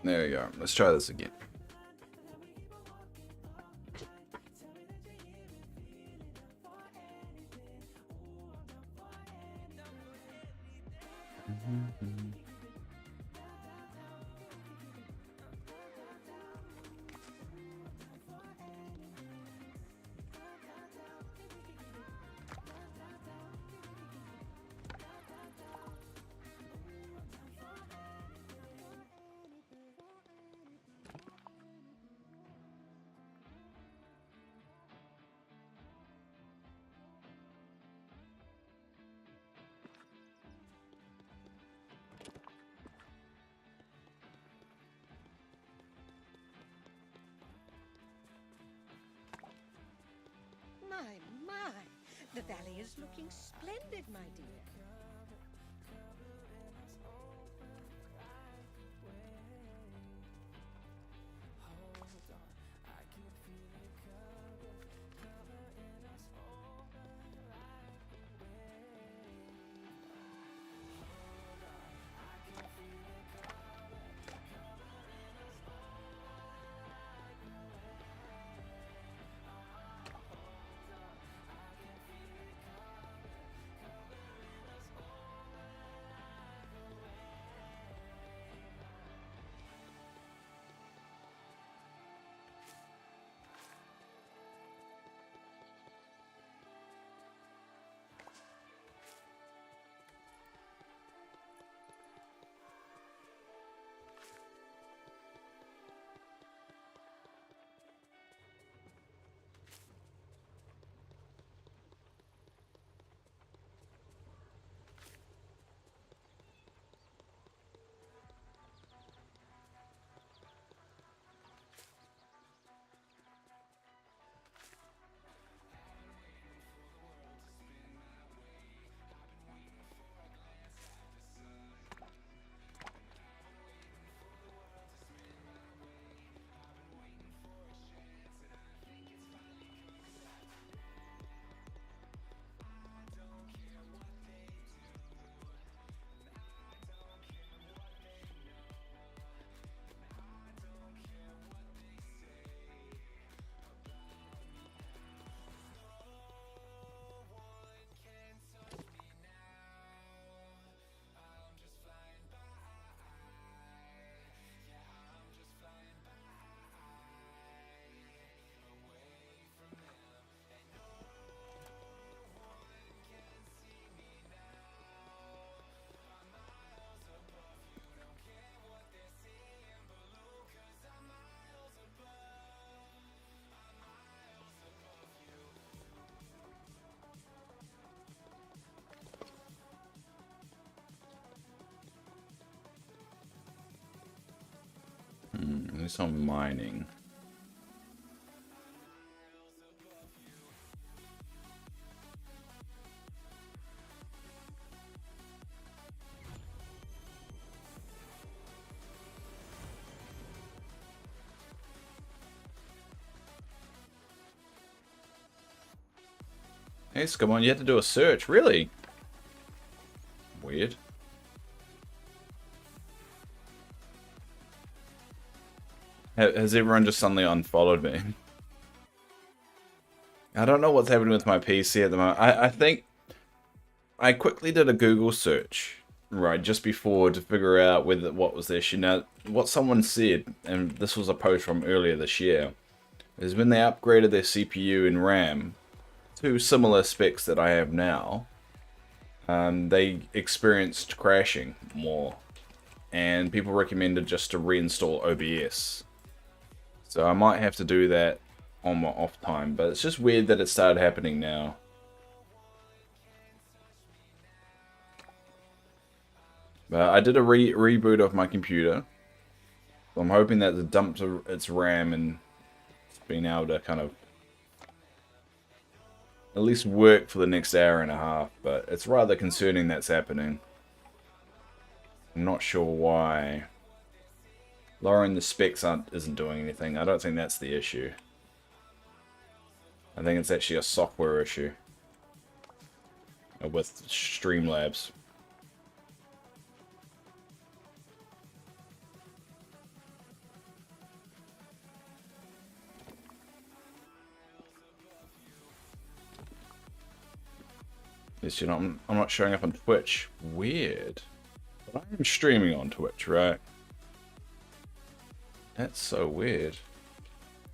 There we go. Let's try this again. My, the valley is looking splendid, my dear. At least I'm mining. Hey, come on, you had to do a search, really? Weird. Has everyone just suddenly unfollowed me? I don't know what's happening with my PC at the moment. I think I quickly did a Google search, right, just before to figure out what was the issue. Now, what someone said, and this was a post from earlier this year, is when they upgraded their CPU and RAM to similar specs that I have now, they experienced crashing more, and people recommended just to reinstall OBS. So I might have to do that on my off time, but it's just weird that it started happening now. But I did a reboot of my computer. So I'm hoping that it dumped its RAM and it's been able to kind of at least work for the next hour and a half. But it's rather concerning that's happening. I'm not sure why. Lowering the specs isn't doing anything. I don't think that's the issue. I think it's actually a software issue with Streamlabs. Yes, you know, I'm not showing up on Twitch. Weird. But I'm streaming on Twitch, right? That's so weird.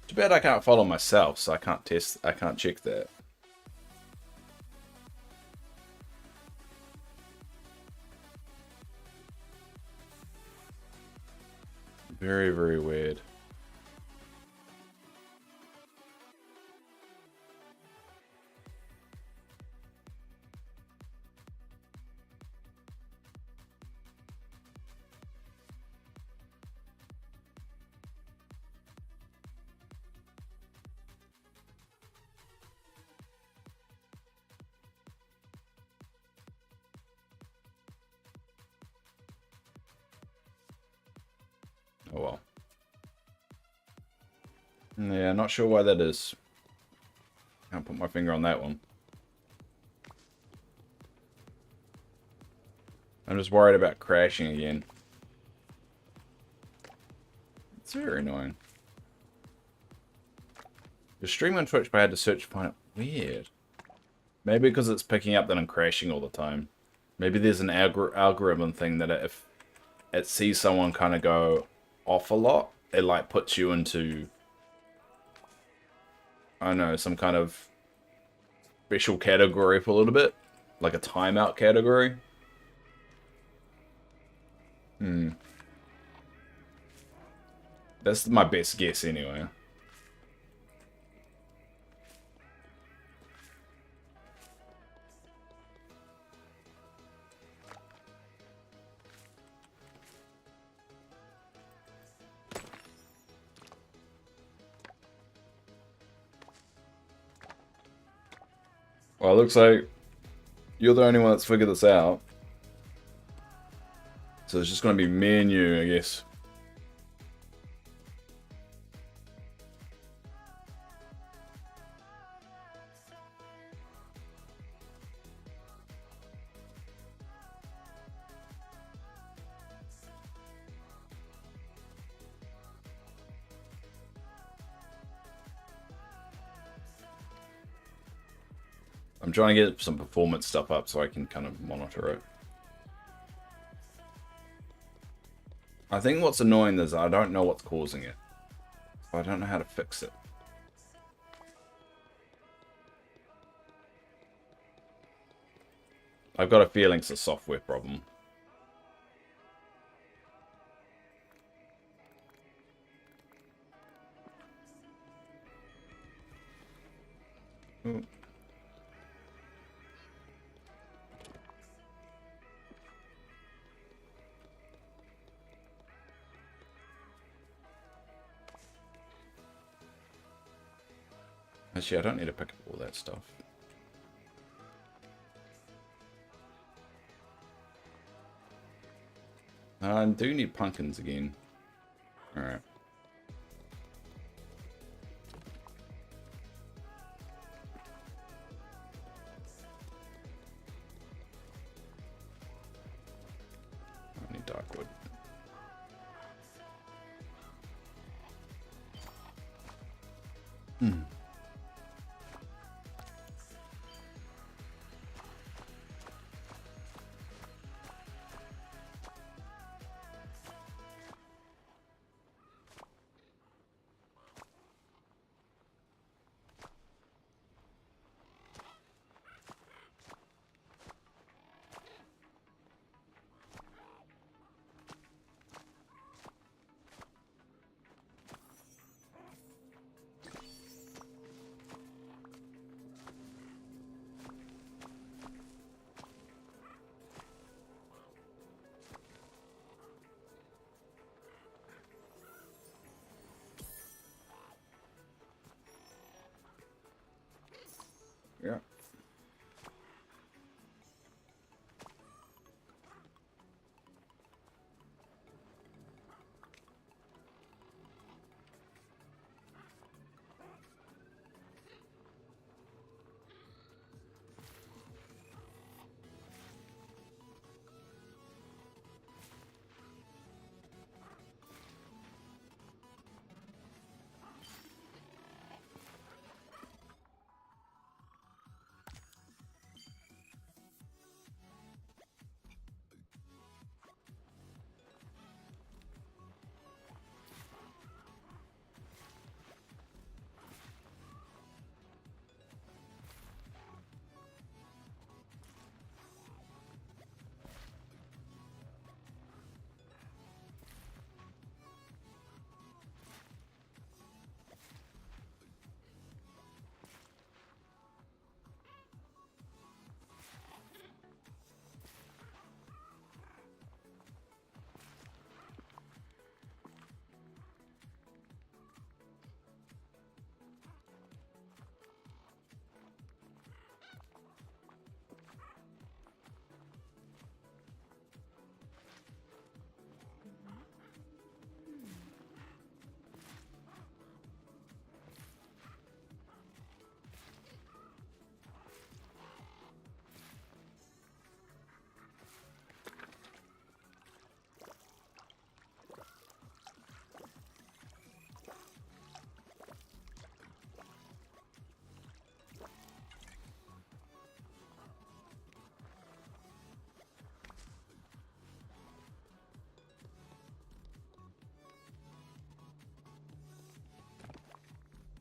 Too bad I can't follow myself, so I can't check that. Very, very weird. Oh well. Yeah, not sure why that is. Can't put my finger on that one. I'm just worried about crashing again. It's very annoying. You're streaming on Twitch, but I had to search to find it. Weird. Maybe because it's picking up that I'm crashing all the time. Maybe there's an algorithm thing that if it sees someone kind of go off a lot, it like puts you into, I don't know, some kind of special category for a little bit. Like a timeout category. That's my best guess anyway. Well, it looks like you're the only one that's figured this out. So it's just going to be me and you, I guess. I'm trying to get some performance stuff up so I can kind of monitor it. I think what's annoying is I don't know what's causing it. I don't know how to fix it. I've got a feeling it's a software problem. Ooh. Actually, I don't need to pick up all that stuff. I do need pumpkins again. Alright. fuck wood. Yeah.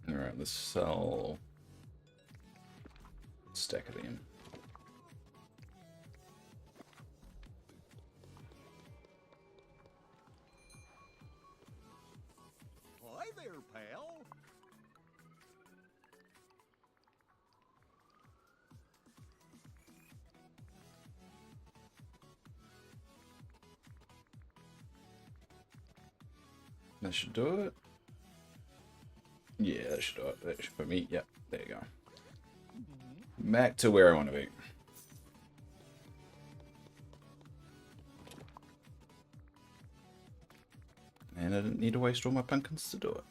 Alright, let's sell stack of them. Hi there, pal. That should do it. Yeah, that should do it. That should put me. Yep, there you go. Back to where I want to be. And I didn't need to waste all my pumpkins to do it.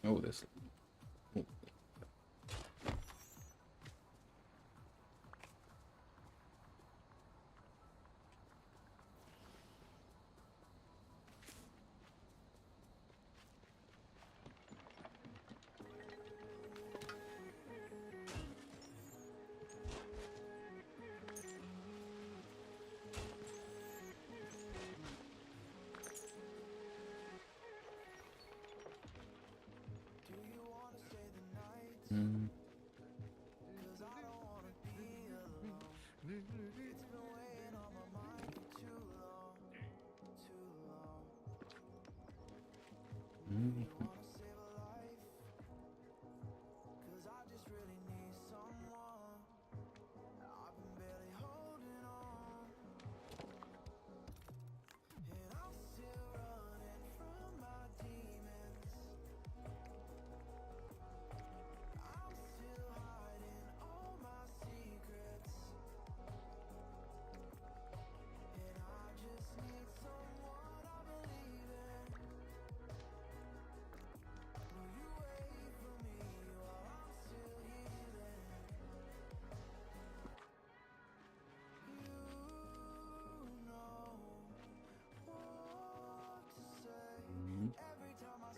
Oh, this. Oh. Do you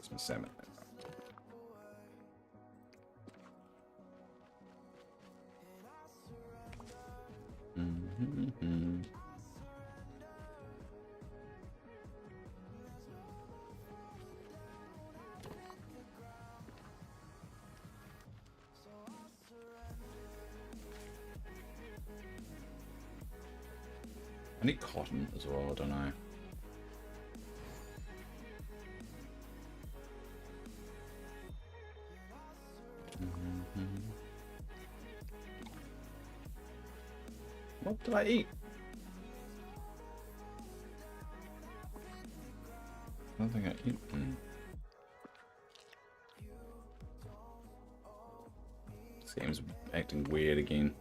Some salmon. Mm-hmm. I need cotton as well, I don't know. What did I eat? I don't think I eat. This game's acting weird again.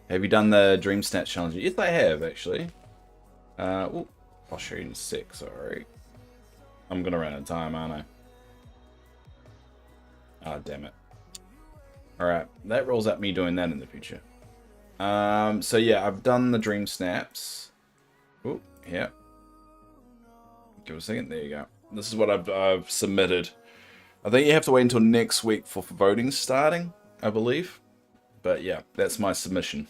Have you done the Dream Snatch challenge? Yes, I have actually. Ooh, I'll show you in a sec. Sorry, I'm gonna run out of time, aren't I? Ah, damn it. All right, that rolls out me doing that in the future. So yeah, I've done the Dream Snaps. Ooh, yeah. Give it a second. There you go. This is what I've submitted. I think you have to wait until next week for voting starting, I believe. But yeah, that's my submission.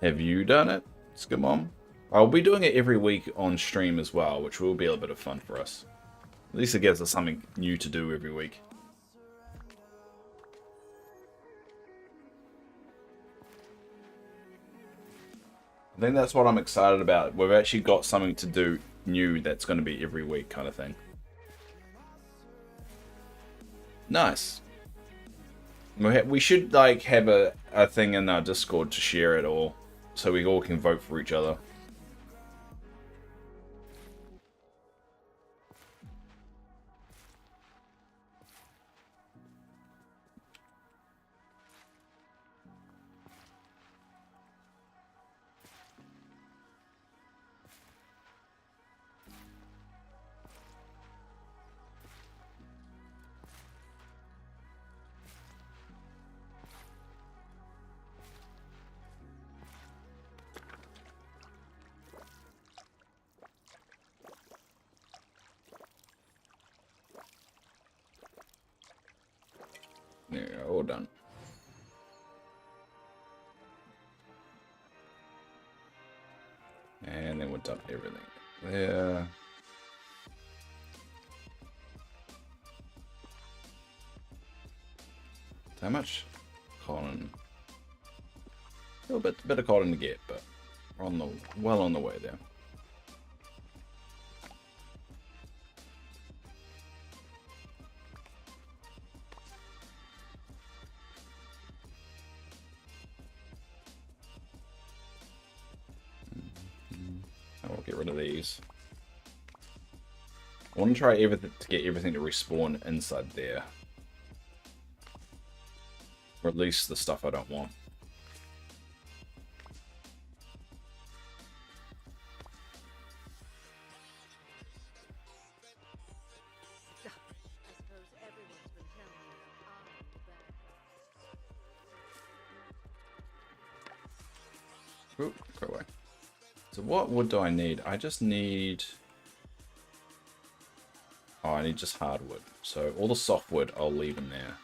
Have you done it, Skimom? I'll be doing it every week on stream as well, which will be a bit of fun for us. At least it gives us something new to do every week. I think that's what I'm excited about. We've actually got something to do new that's going to be every week kind of thing. Nice. We should like have a thing in our Discord to share it all, so we all can vote for each other. There you go, all done. And then we'll dump everything there. How much cotton? A little bit of cotton to get, but we're well on the way there. I'll get rid of these. I want to try everything to get everything to respawn inside there. Or at least the stuff I don't want. Oop, go away. So what wood do I need? I just need... Oh, I need just hardwood. So all the softwood I'll leave in there.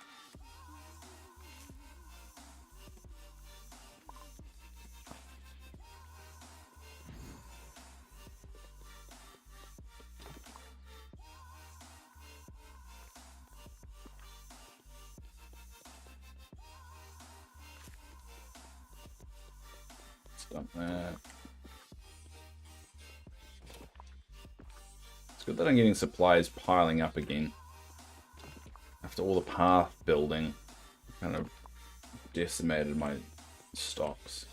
Dump that. It's good that I'm getting supplies piling up again. After all the path building, kind of decimated my stocks.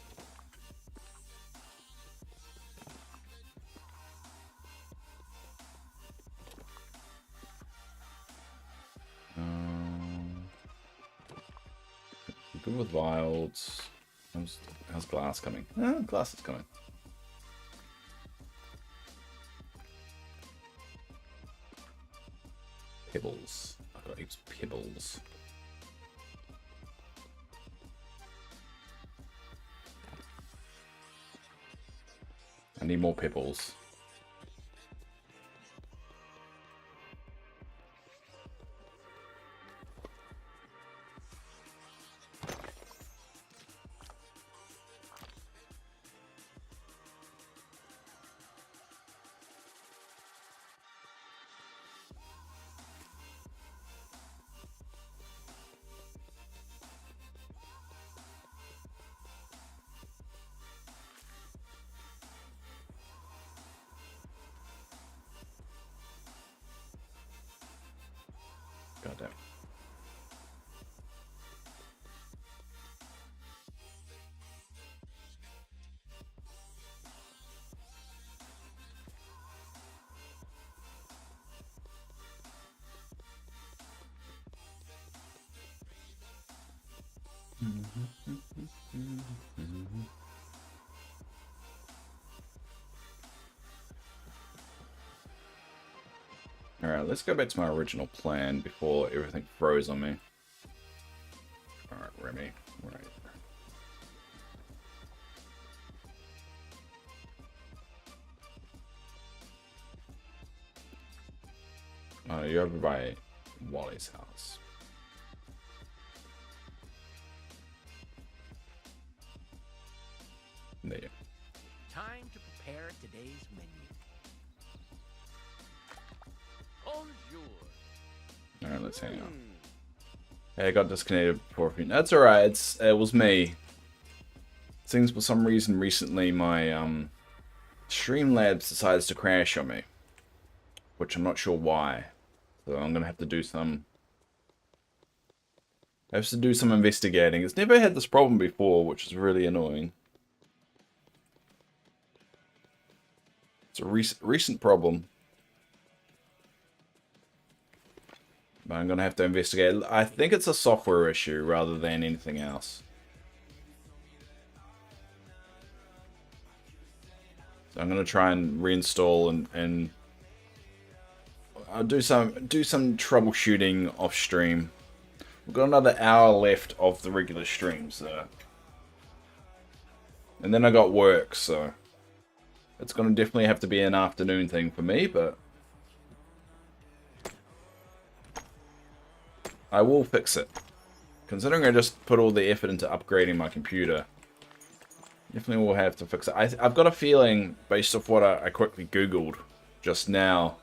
Good with wilds. How's glass coming? Glass is coming. Pebbles. I've got heaps of pebbles. I need more pebbles. Goddamn. Alright, let's go back to my original plan before everything froze on me. Alright, Remy. Right. Oh, you're over by Wally's house. There. Time to prepare today's menu. Bonjour. Alright, let's hang on. Hey, I got disconnected before. That's alright, it was me. Seems for some reason recently my Streamlabs decides to crash on me. Which I'm not sure why. So I'm gonna have to do some investigating. It's never had this problem before, which is really annoying. It's a recent problem. But I'm gonna have to investigate. I think it's a software issue rather than anything else. So I'm gonna try and reinstall and I'll do some troubleshooting off stream. We've got another hour left of the regular stream, so, and then I got work, so it's gonna definitely have to be an afternoon thing for me, but I will fix it. Considering I just put all the effort into upgrading my computer, definitely will have to fix it. I've got a feeling, based off what I quickly Googled just now,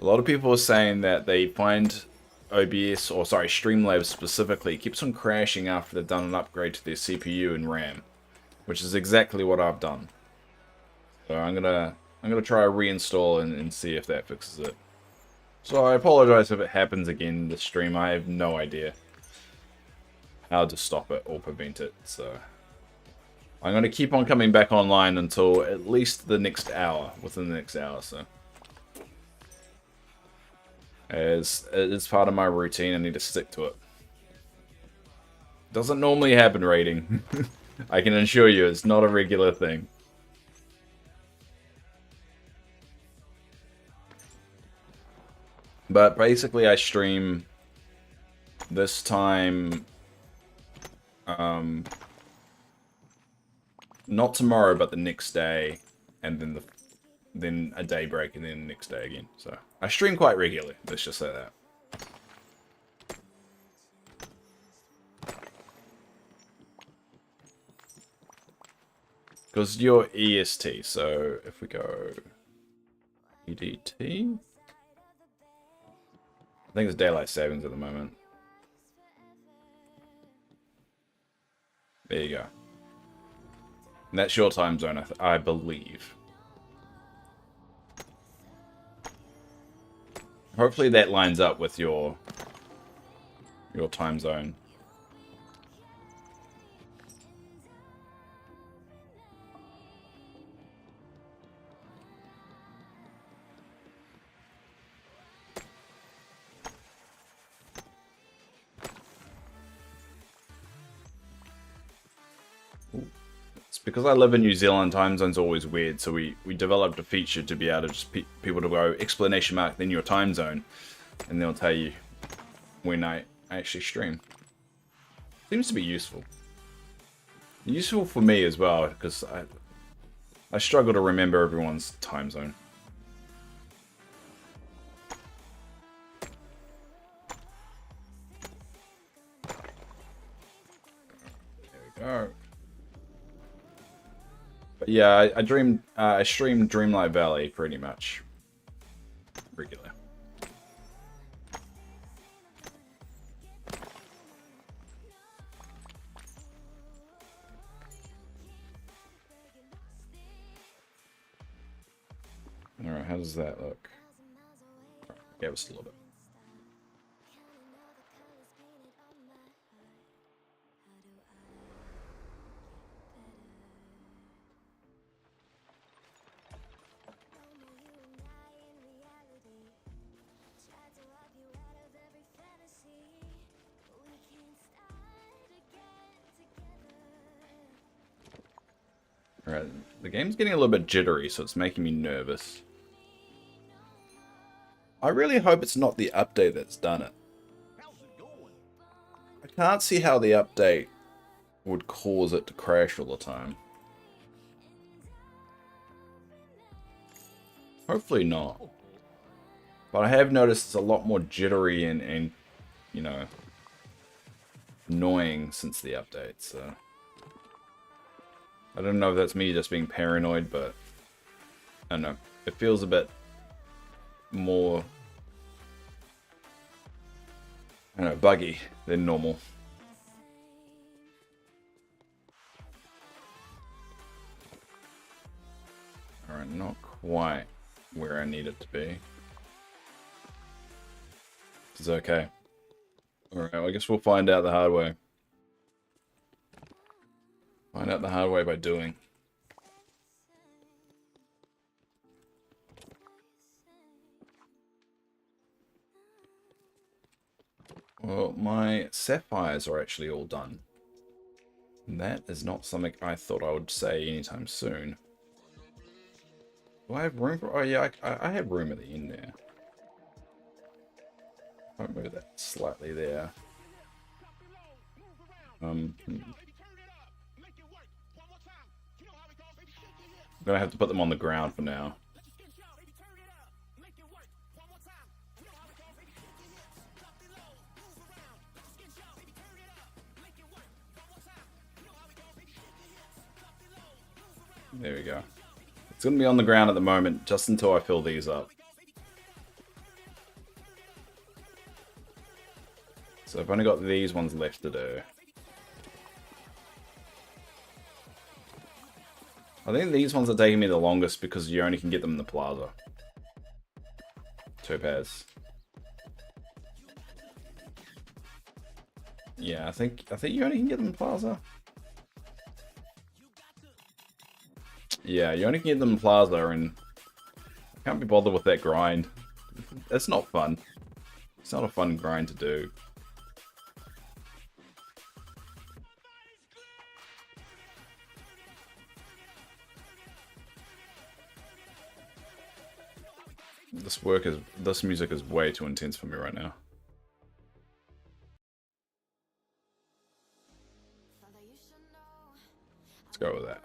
a lot of people are saying that they find OBS, or sorry, Streamlabs specifically, keeps on crashing after they've done an upgrade to their CPU and RAM, which is exactly what I've done. So I'm gonna try a reinstall and see if that fixes it. So I apologize if it happens again in the stream. I have no idea how to stop it or prevent it. So I'm going to keep on coming back online until at least the next hour, within the next hour. So as it's part of my routine, I need to stick to it. Doesn't normally happen, rating. I can assure you, it's not a regular thing. But basically, I stream this time, not tomorrow, but the next day, and then a day break, and then the next day again. So I stream quite regularly. Let's just say that. Because you're EST, so if we go EDT. I think it's daylight savings at the moment. There you go. And that's your time zone, I believe. Hopefully that lines up with your time zone. It's because I live in New Zealand, time zone's always weird, so we developed a feature to be able to just people to go exclamation mark then your time zone, and they'll tell you when I actually stream. Seems to be useful. Useful for me as well, because I struggle to remember everyone's time zone. There we go. But yeah, I stream Dreamlight Valley pretty much regularly. Alright, how does that look? Give us a little bit. Alright, the game's getting a little bit jittery, so it's making me nervous. I really hope it's not the update that's done it. I can't see how the update would cause it to crash all the time. Hopefully not. But I have noticed it's a lot more jittery and you know, annoying since the update, so... I don't know if that's me just being paranoid, but... I don't know. It feels a bit more... I don't know, buggy than normal. Alright, not quite where I need it to be. It's okay. Alright, well, I guess we'll find out the hard way. Find out the hard way by doing. Well, my sapphires are actually all done. And that is not something I thought I would say anytime soon. Do I have room for... Oh yeah, I have room at the end there. I'll move that slightly there. I'm gonna have to put them on the ground for now. There we go. It's gonna be on the ground at the moment, just until I fill these up. So I've only got these ones left to do. I think these ones are taking me the longest because you only can get them in the plaza. Topaz. Yeah, I think you only can get them in the plaza. Yeah, you only can get them in plaza, and I can't be bothered with that grind. It's not fun. It's not a fun grind to do. This music is way too intense for me right now. Let's go with that.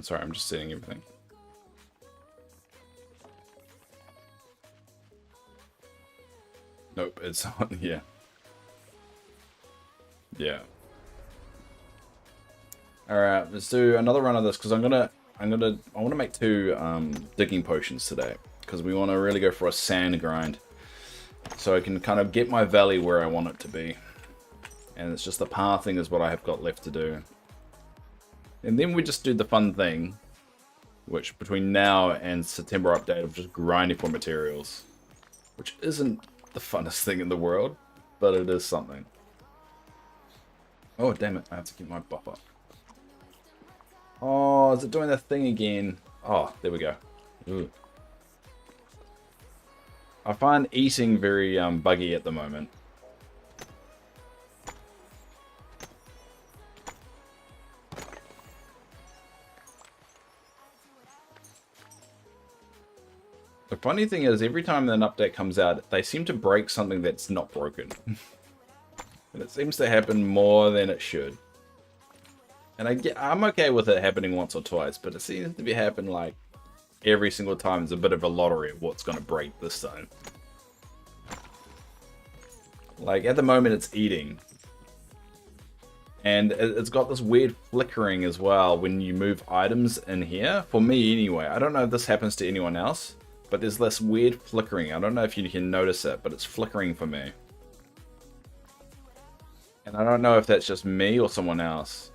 Sorry, I'm just setting everything. Nope, it's on, yeah. Yeah. Alright, let's do another run of this, because I want to make 2 digging potions today, because we want to really go for a sand grind, so I can kind of get my valley where I want it to be, and it's just the pathing is what I have got left to do. And then we just do the fun thing, which between now and September update of just grinding for materials, which isn't the funnest thing in the world, but it is something. Oh damn it, I have to keep my buff up. Oh, is it doing that thing again? Oh, there we go. Ooh. I find eating very buggy at the moment. The funny thing is, every time an update comes out, they seem to break something that's not broken. And it seems to happen more than it should. And I'm okay with it happening once or twice, but it seems to be happening like every single time. It's a bit of a lottery of what's going to break this time. Like, at the moment, it's eating. And it's got this weird flickering as well when you move items in here. For me, anyway. I don't know if this happens to anyone else, but there's this weird flickering. I don't know if you can notice it, but it's flickering for me. And I don't know if that's just me or someone else.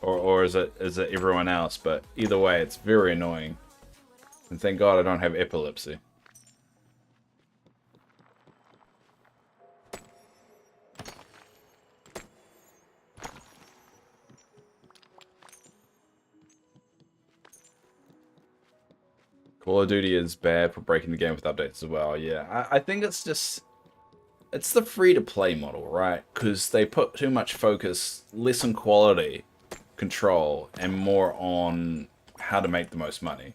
Or is it everyone else? But either way, it's very annoying. And thank God I don't have epilepsy. Call of Duty is bad for breaking the game with updates as well. Yeah, I think it's just... It's the free-to-play model, right? Because they put too much focus, less on quality control, and more on how to make the most money.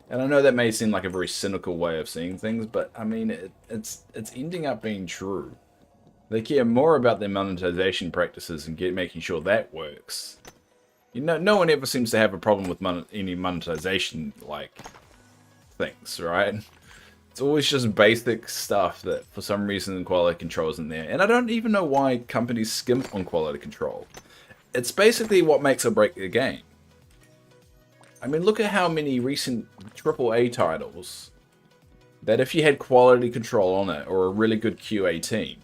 And I know that may seem like a very cynical way of seeing things, but I mean, it's ending up being true. They care more about their monetization practices and making sure that works. You know, no one ever seems to have a problem with any monetization, like, things, right? It's always just basic stuff that, for some reason, quality control isn't there. And I don't even know why companies skimp on quality control. It's basically what makes or break the game. I mean, look at how many recent AAA titles that if you had quality control on it, or a really good QA team,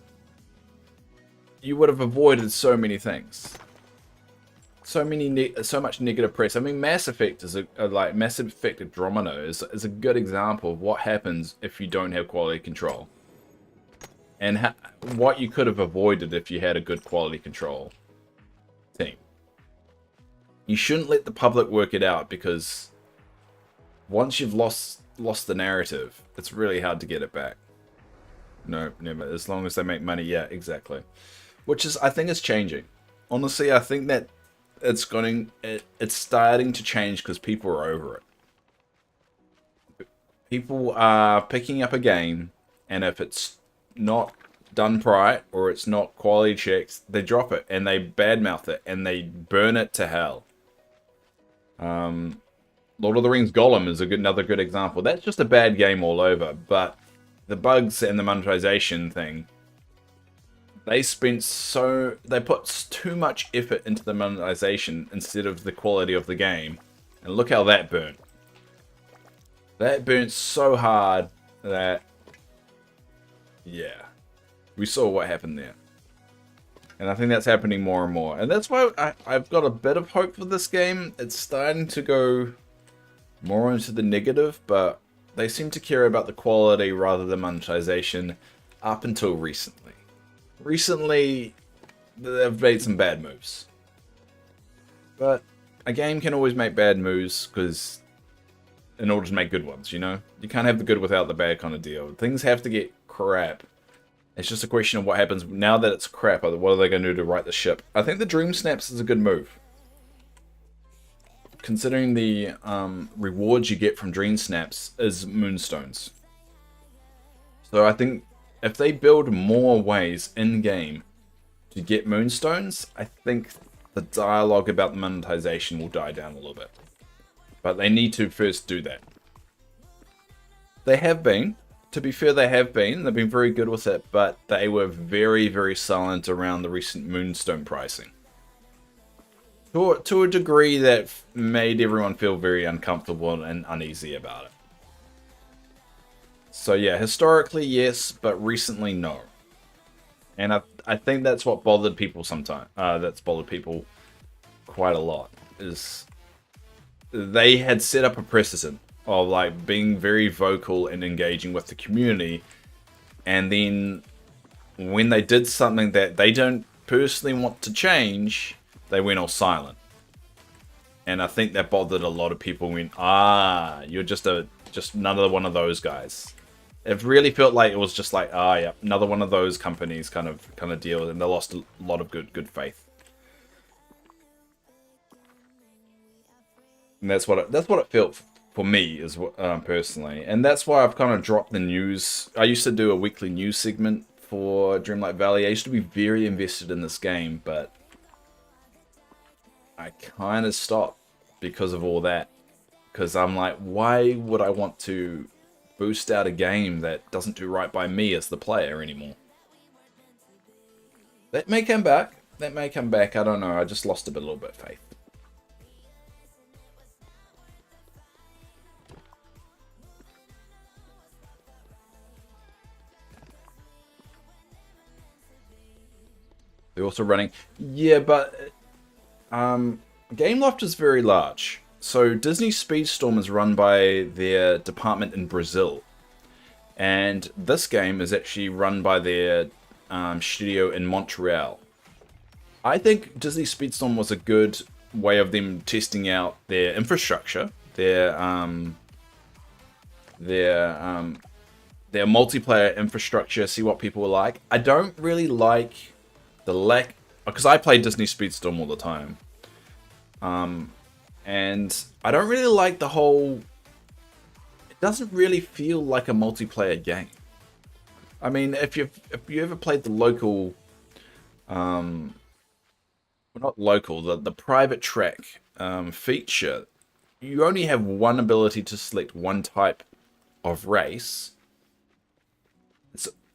you would have avoided so many things. So much negative press. I mean, Mass Effect is Mass Effect Andromeda is a good example of what happens if you don't have quality control, and what you could have avoided if you had a good quality control team. You shouldn't let the public work it out, because once you've lost the narrative, it's really hard to get it back. No, never. As long as they make money, yeah, exactly. Which is, I think, is changing. Honestly, I think that it's starting to change because people are over it. People are picking up a game, and if it's not done right or it's not quality checked, they drop it and they badmouth it and they burn it to hell. Lord of the Rings Gollum is another good example. That's just a bad game all over, but the bugs and the monetization thing, they put too much effort into the monetization instead of the quality of the game. And look how that burnt. That burnt so hard that, yeah, we saw what happened there. And I think that's happening more and more. And that's why I've got a bit of hope for this game. It's starting to go more into the negative, but they seem to care about the quality rather than monetization up until recently. Recently, they've made some bad moves. But a game can always make bad moves because in order to make good ones, you know? You can't have the good without the bad kind of deal. Things have to get crap. It's just a question of what happens now that it's crap. What are they going to do to right the ship? I think the Dream Snaps is a good move. Considering the rewards you get from Dream Snaps is Moonstones. So I think if they build more ways in-game to get Moonstones, I think the dialogue about the monetization will die down a little bit. But they need to first do that. They have been. To be fair, they have been. They've been very good with it, but they were very, very silent around the recent Moonstone pricing. To a degree that made everyone feel very uncomfortable and uneasy about it. So yeah, historically, yes, but recently, no. And I think that's what bothered people sometimes. That's bothered people quite a lot. Is they had set up a precedent of like being very vocal and engaging with the community, and then when they did something that they don't personally want to change, they went all silent. And I think that bothered a lot of people. You're just a just another one of those guys. It really felt like it was just like, ah, yeah, another one of those companies kind of deal, and they lost a lot of good faith. And that's what it felt for me, is personally, and that's why I've kind of dropped the news. I used to do a weekly news segment for Dreamlight Valley. I used to be very invested in this game, but I kind of stopped because of all that. Because I'm like, why would I want to boost out a game that doesn't do right by me as the player anymore? That may come back. That may come back. I don't know. I just lost a little bit of faith. They're also running. Yeah, but Gameloft is very large. So Disney Speedstorm is run by their department in Brazil. And this game is actually run by their studio in Montreal. I think Disney Speedstorm was a good way of them testing out their infrastructure, their multiplayer infrastructure, see what people were like. I don't really like the lack, because I play Disney Speedstorm all the time. And I don't really like the whole... It doesn't really feel like a multiplayer game. I mean, if you ever played the local... well, not local, the private track feature, you only have one ability to select one type of race.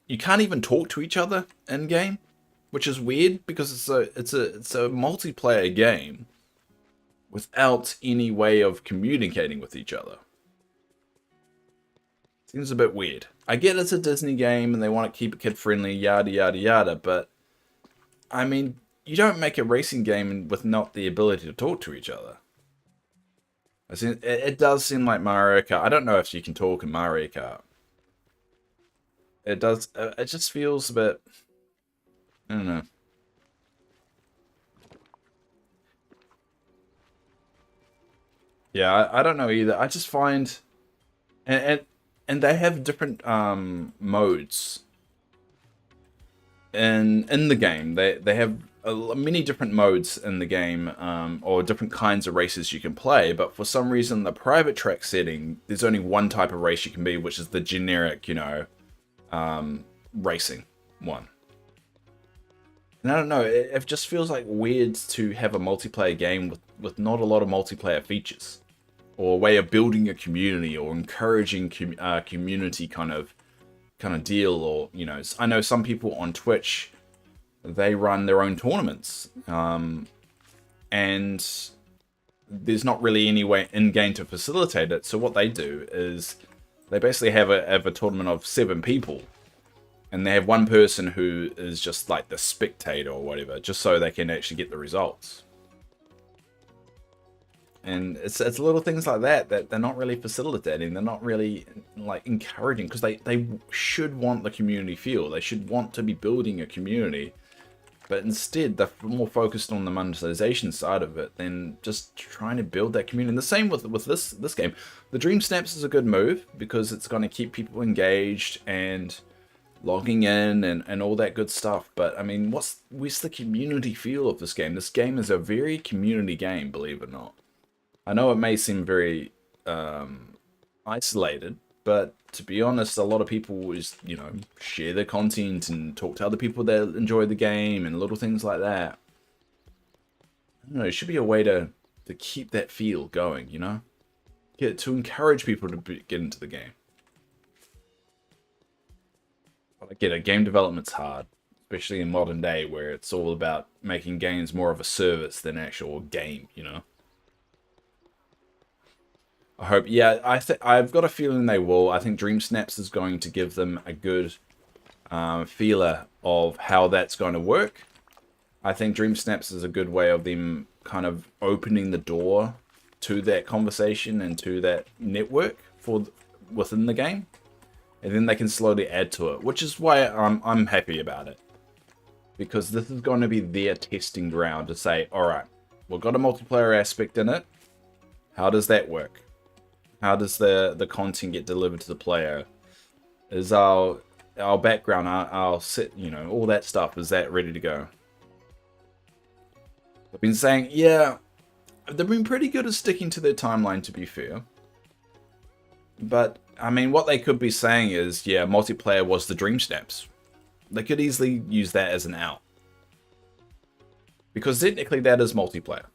You can't even talk to each other in-game, which is weird, because it's a multiplayer game without any way of communicating with each other. Seems a bit weird. I get it's a Disney game and they want to keep it kid-friendly, yada yada yada, but I mean, you don't make a racing game with not the ability to talk to each other. It does seem like Mario Kart. I don't know if you can talk in Mario Kart. It does. It just feels a bit... I don't know. Yeah, I don't know either. I just find, and they have different modes in the game. They have many different modes in the game, or different kinds of races you can play. But for some reason, the private track setting, there's only one type of race you can be, which is the generic, racing one. And I don't know, it just feels like weird to have a multiplayer game with not a lot of multiplayer features, or a way of building a community, or encouraging community kind of deal, or I know some people on Twitch, they run their own tournaments, and there's not really any way in game to facilitate it. So what they do is they basically have a tournament of 7 people. And they have one person who is just like the spectator or whatever, just so they can actually get the results. And it's little things like that they're not really facilitating. They're not really like encouraging, because they should want the community feel. They should want to be building a community. But instead, they're more focused on the monetization side of it than just trying to build that community. And the same with this game. The Dream Snaps is a good move, because it's going to keep people engaged and logging in and all that good stuff. But I mean, where's the community feel of this game? This game is a very community game, believe it or not. I know it may seem very isolated, but to be honest, a lot of people just, share their content and talk to other people that enjoy the game and little things like that. I don't know, it should be a way to keep that feel going, to encourage people to get into the game. I get it, game development's hard, especially in modern day where it's all about making games more of a service than an actual game, I hope, yeah, I've got a feeling they will. I think Dream Snaps is going to give them a good feeler of how that's going to work. I think Dream Snaps is a good way of them kind of opening the door to that conversation and to that network within the game. And then they can slowly add to it, which is why I'm happy about it. Because this is going to be their testing ground to say, alright, we've got a multiplayer aspect in it. How does that work? How does the content get delivered to the player? Is our background, our set, you know, all that stuff, is that ready to go? I've been saying, yeah, they've been pretty good at sticking to their timeline, to be fair. But, I mean, what they could be saying is, yeah, multiplayer was the Dream Snaps. They could easily use that as an out. Because technically that is multiplayer.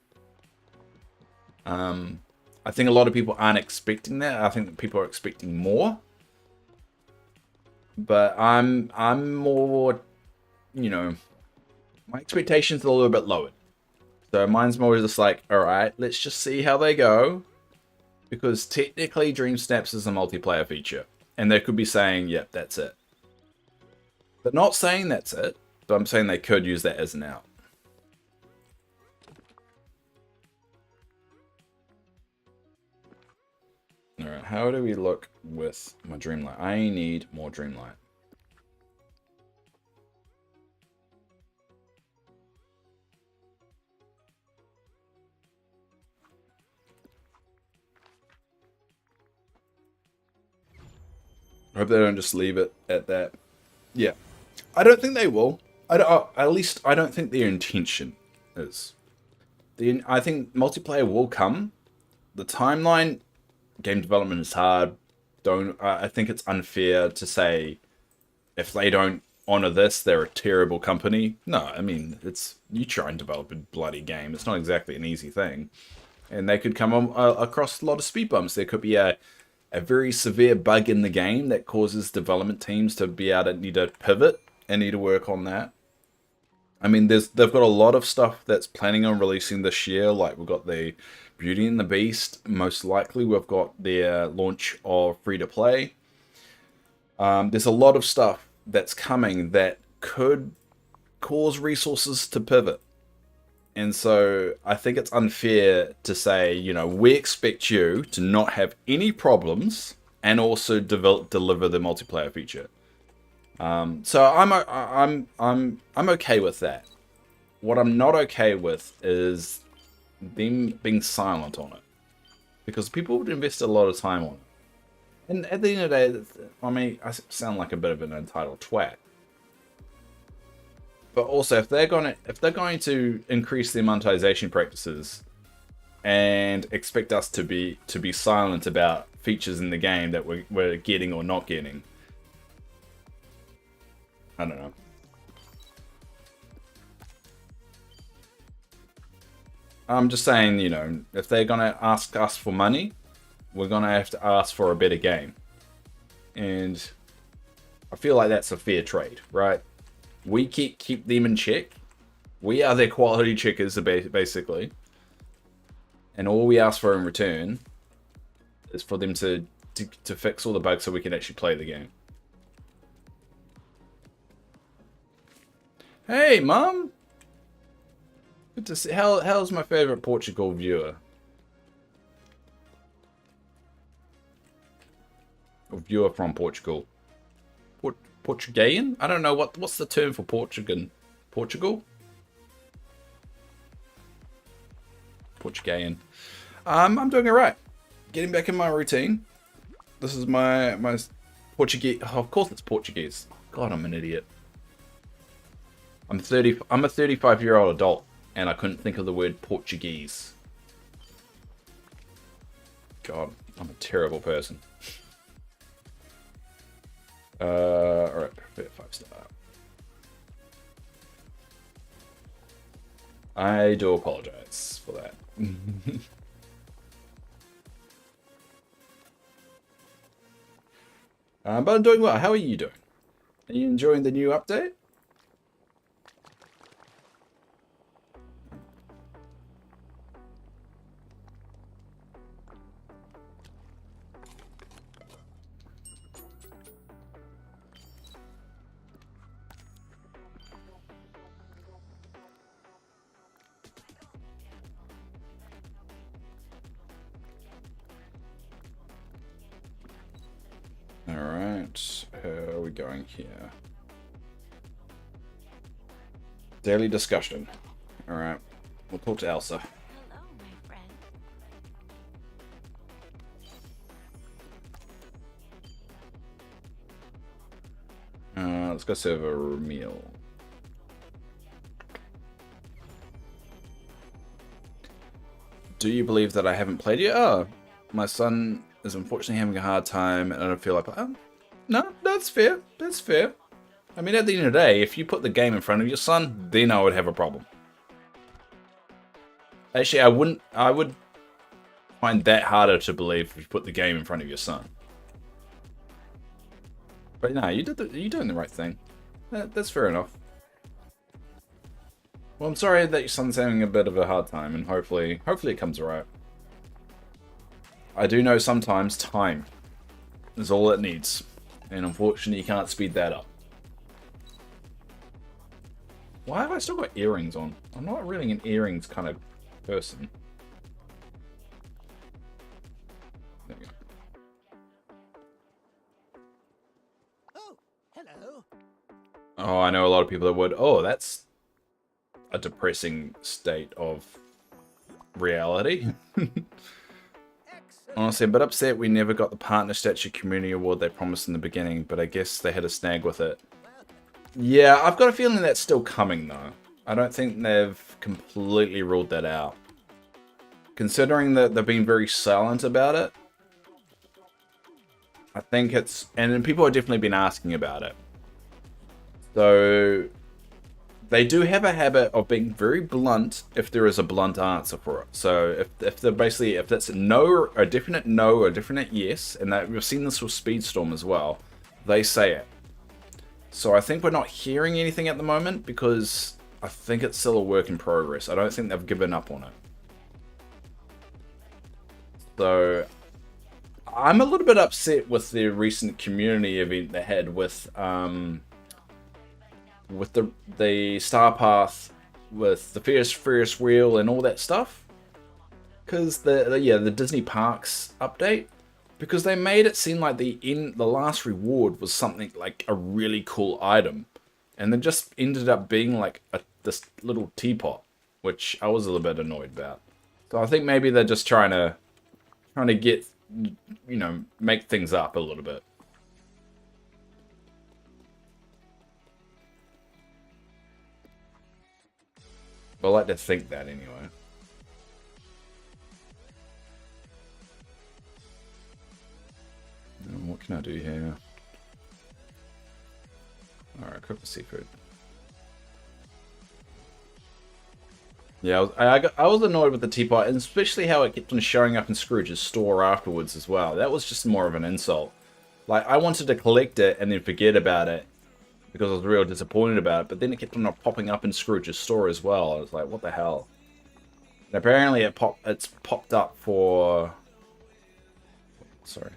I think a lot of people aren't expecting that. I think people are expecting more. But I'm more, you know, my expectations are a little bit lowered. So mine's more just like, alright, let's just see how they go. Because technically Dream Snaps is a multiplayer feature. And they could be saying, yep, that's it. They're not saying that's it, but I'm saying they could use that as an out. Alright, how do we look with my Dreamlight? I need more Dreamlight. I hope they don't just leave it at that. Yeah. I don't think they will. At least I don't think their intention is. I think multiplayer will come. The timeline, game development is hard. I think it's unfair to say if they don't honor this, they're a terrible company. No, I mean, you try and develop a bloody game. It's not exactly an easy thing. And they could come across a lot of speed bumps. There could be a very severe bug in the game that causes development teams to be able to need to pivot and need to work on that. I mean, they've got a lot of stuff that's planning on releasing this year. Like, we've got the Beauty and the Beast. Most likely, we've got their launch of free-to-play. There's a lot of stuff that's coming that could cause resources to pivot. And so I think it's unfair to say, you know, we expect you to not have any problems and also deliver the multiplayer feature. So I'm okay with that. What I'm not okay with is them being silent on it, because people would invest a lot of time on it. And at the end of the day, I mean, I sound like a bit of an entitled twat. But also, if they're going to increase their monetization practices and expect us to be silent about features in the game that we're getting or not getting, I don't know. I'm just saying, you know, if they're gonna ask us for money, we're gonna have to ask for a better game, and I feel like that's a fair trade, right? We keep them in check. We are their quality checkers, basically. And all we ask for in return is for them to fix all the bugs so we can actually play the game. Hey, Mum! Good to see. How's my favorite Portugal viewer? Or viewer from Portugal. Portuguese? I don't know what's the term for Portugal. Portugal? Portuguese. I'm doing alright. Getting back in my routine. This is my Portuguese. Oh, of course it's Portuguese. God, I'm an idiot. I'm a 35-year-old adult, and I couldn't think of the word Portuguese. God, I'm a terrible person. Alright, 5-star. I do apologize for that. But I'm doing well. How are you doing? Are you enjoying the new update? Alright, how are we going here? Daily discussion. Alright, we'll talk to Elsa. Hello, my friend. Let's go serve a meal. Do you believe that I haven't played yet? Oh, my son is unfortunately having a hard time, and I don't feel like... Oh, no, that's fair. That's fair. I mean, at the end of the day, if you put the game in front of your son, then I would have a problem. Actually, I wouldn't. I would find that harder to believe if you put the game in front of your son. But no, you're doing the right thing. That's fair enough. Well, I'm sorry that your son's having a bit of a hard time, and hopefully it comes alright. I do know sometimes time is all it needs, and unfortunately you can't speed that up. Why have I still got earrings on? I'm not really an earrings kind of person. There we go. Oh, hello. Oh, I know a lot of people that would. Oh, that's a depressing state of reality. Honestly, I'm a bit upset we never got the Partner Statue Community Award they promised in the beginning, but I guess they had a snag with it. Yeah, I've got a feeling that's still coming, though. I don't think they've completely ruled that out. Considering that they've been very silent about it, I think it's... And people have definitely been asking about it. So... They do have a habit of being very blunt if there is a blunt answer for it. So if they're basically, if that's no, a definite no, or a definite yes, and that we've seen this with Speedstorm as well, they say it. So I think we're not hearing anything at the moment because I think it's still a work in progress. I don't think they've given up on it. So I'm a little bit upset with the recent community event they had with the Star Path, with the Ferris wheel and all that stuff, because the Disney Parks update, because they made it seem like the last reward was something like a really cool item, and then just ended up being like this little teapot, which I was a little bit annoyed about. So I think maybe they're just trying to get, you know, make things up a little bit. I like to think that anyway. What can I do here? Alright, cook the seafood. Yeah, I was annoyed with the teapot, and especially how it kept on showing up in Scrooge's store afterwards as well. That was just more of an insult. Like, I wanted to collect it and then forget about it, because I was real disappointed about it, but then it kept on popping up in Scrooge's store as well. I was like, what the hell? And apparently it's popped up for... Sorry.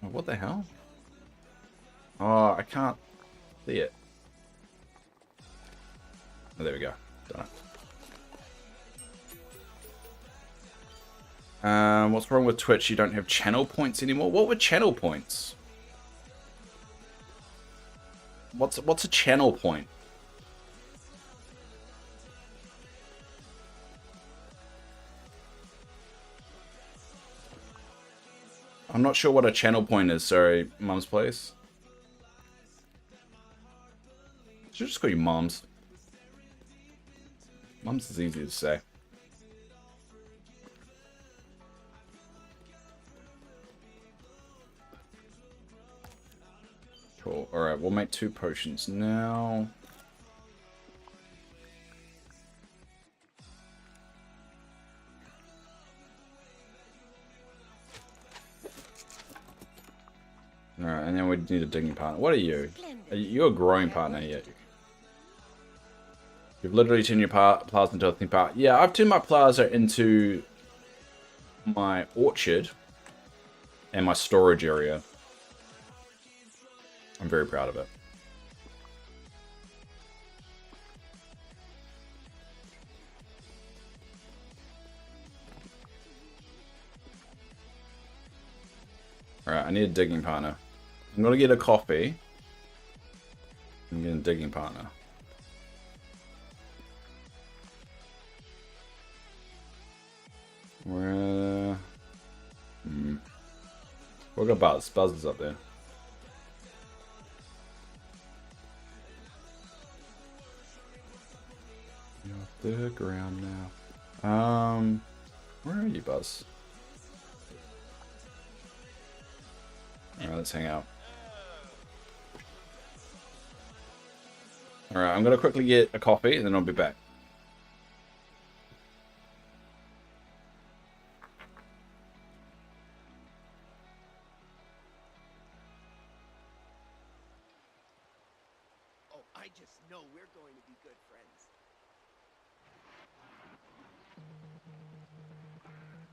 Oh, what the hell? Oh, I can't see it. Oh, there we go. Done it. What's wrong with Twitch? You don't have channel points anymore? What were channel points? What's a channel point? I'm not sure what a channel point is, sorry, Mum's Place. Should just call you Mums. Mums is easy to say. Cool. Alright, we'll make 2 potions now. Alright, and then we need a digging partner. What are you? You're a growing partner yet. You've literally turned your plaza into a thing part. Yeah, I've turned my plaza into my orchard and my storage area. I'm very proud of it. Alright, I need a digging partner. I'm gonna get a coffee. I'm getting a digging partner. Where... We'll go Buzz. Buzz is up there. You're off the ground now. Where are you, Buzz? Alright, let's hang out. Alright, I'm gonna quickly get a coffee and then I'll be back. Oh, I just know we're going to be good friends.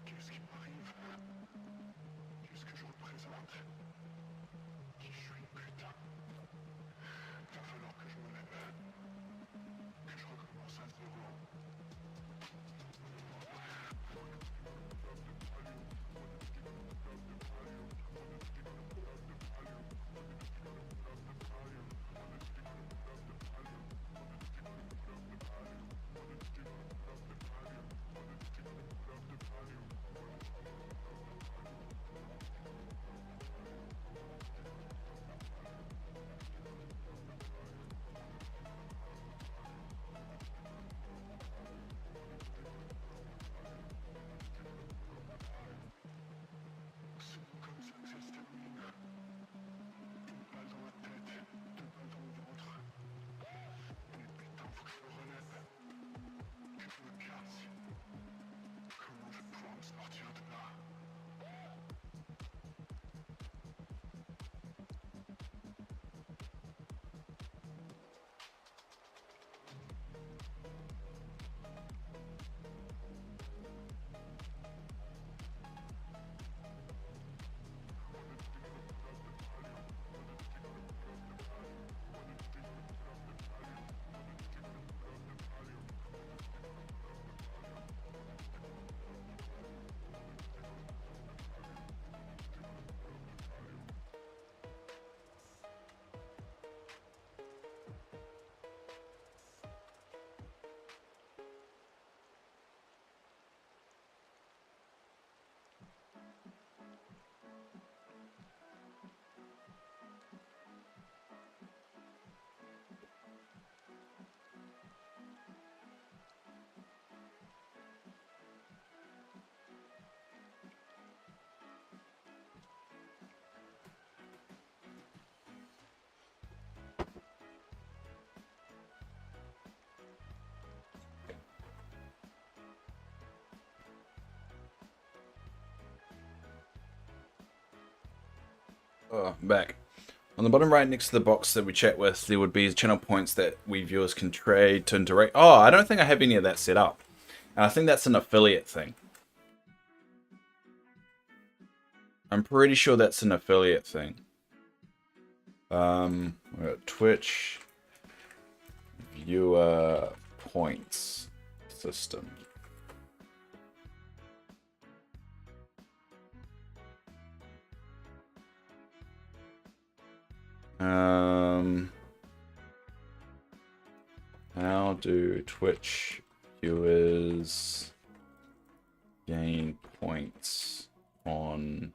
Qu'est-ce qui m'arrive? Qu'est-ce que je représente? Qui je suis, putain? Il va falloir que je me lève. Que je recommence à zéro. Oh, I'm back. On the bottom right next to the box that we chat with, there would be channel points that we viewers can trade to direct. Oh, I don't think I have any of that set up. And I think that's an affiliate thing. I'm pretty sure that's an affiliate thing. We're at Twitch. Viewer points system. How do Twitch viewers gain points on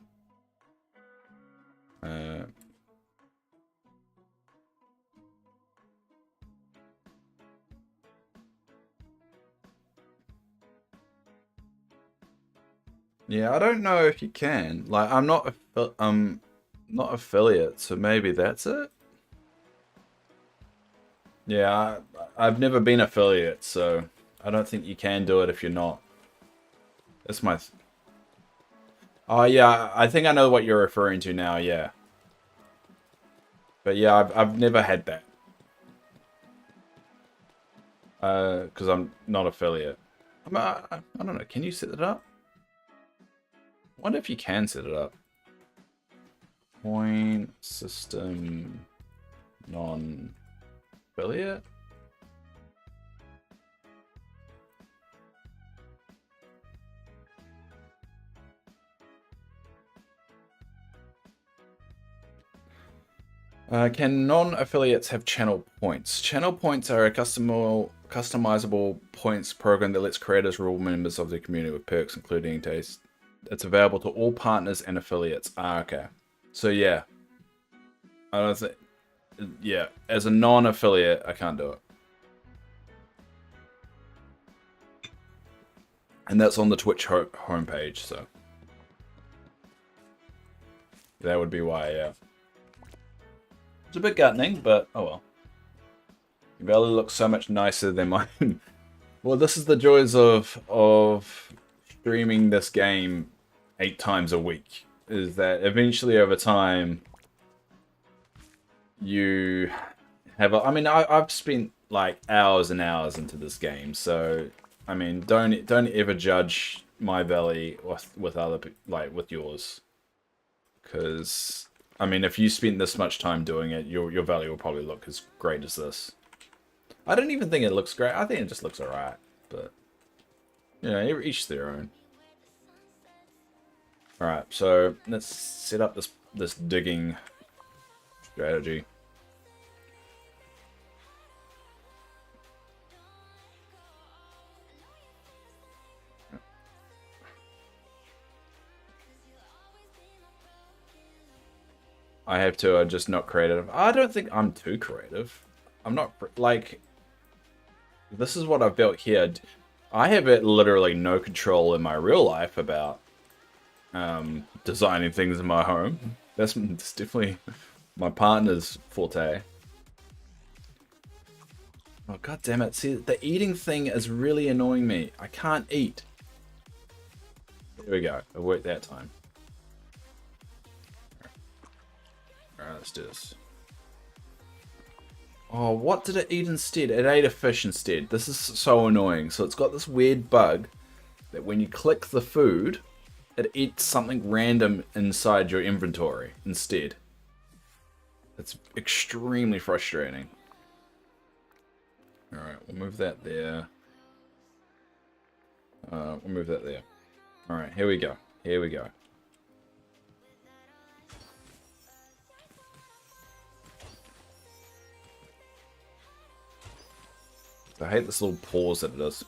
yeah, I don't know if you can. Like, I'm not affiliate, so maybe that's it. Yeah, I've never been affiliate, so I don't think you can do it if you're not. That's my... Oh, yeah, I think I know what you're referring to now, yeah. But yeah, I've never had that. Because I'm not affiliate. I don't know, can you set it up? I wonder if you can set it up. Point system non-affiliate? Can non-affiliates have channel points? Channel points are a customizable points program that lets creators reward members of the community with perks, including It's available to all partners and affiliates. Ah, okay. So yeah, I don't think. Yeah, as a non-affiliate, I can't do it. And that's on the Twitch homepage, so that would be why. Yeah, it's a bit gutting, but oh well. Your belly looks so much nicer than mine. Well, this is the joys of streaming this game 8 times a week. Is that eventually over time you have I mean I've spent like hours and hours into this game, so I mean don't ever judge my belly with other like with yours, because I mean if you spent this much time doing it, your belly will probably look as great as this. I don't even think it looks great. I think it just looks alright, but you know, each their own. Alright, so let's set up this digging strategy. I have to, I'm just not creative. I don't think I'm too creative. I'm not, like, this is what I've built here. I have literally no control in my real life about designing things in my home. That's definitely my partner's forte. Oh, god damn it. See, the eating thing is really annoying me. I can't eat. There we go. It worked that time. Alright, let's do this. Oh, what did it eat instead? It ate a fish instead. This is so annoying. So it's got this weird bug that when you click the food, it eats something random inside your inventory instead. It's extremely frustrating. Alright, we'll move that there. We'll move that there. Alright, here we go. Here we go. I hate this little pause that it does.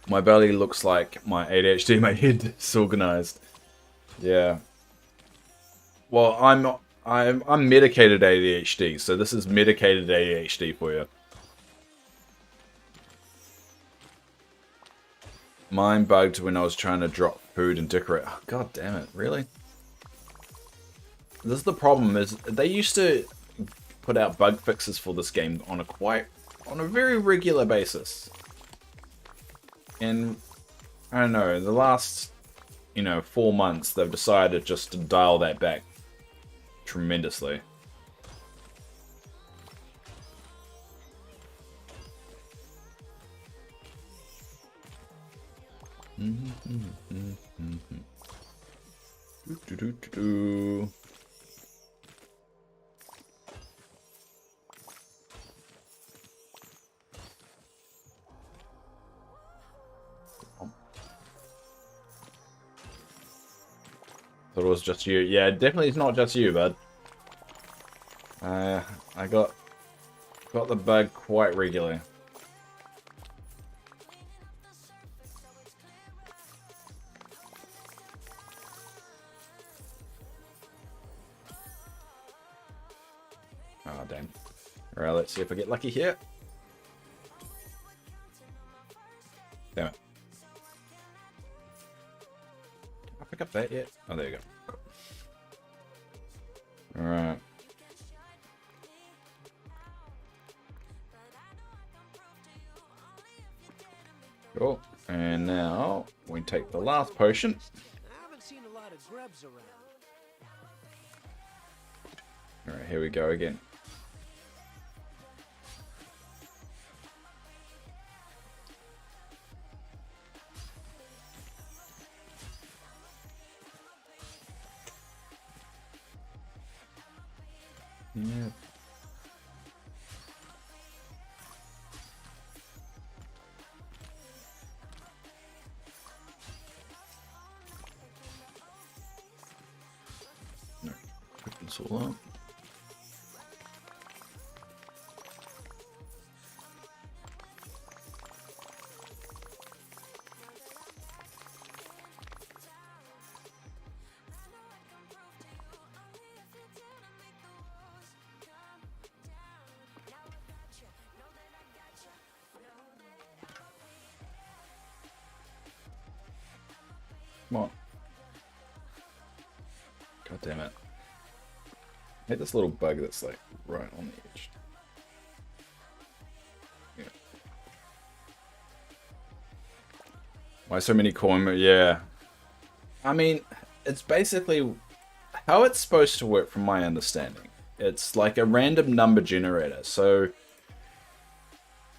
My belly looks like my ADHD, my head is disorganized. Yeah. Well, I'm medicated ADHD, so this is medicated ADHD for you. Mine bugged when I was trying to drop food and decorate. Oh, god damn it, really? This is the problem, is they used to put out bug fixes for this game on a very regular basis. And I don't know, the last 4 months they've decided just to dial that back tremendously. Thought it was just you. Yeah, definitely it's not just you, bud. I got the bug quite regularly. Oh, damn. Alright, let's see if I get lucky here. Damn it. Did I pick up that yet? Oh, there you go. Alright. Cool. And now we take the last potion. I haven't seen a lot of grubs around. Alright, here we go again. Yeah. No, pick this all up. Come on. God damn it. I hate this little bug that's like right on the edge. Yeah. Why so many coin? Yeah. I mean, it's basically how it's supposed to work from my understanding. It's like a random number generator. So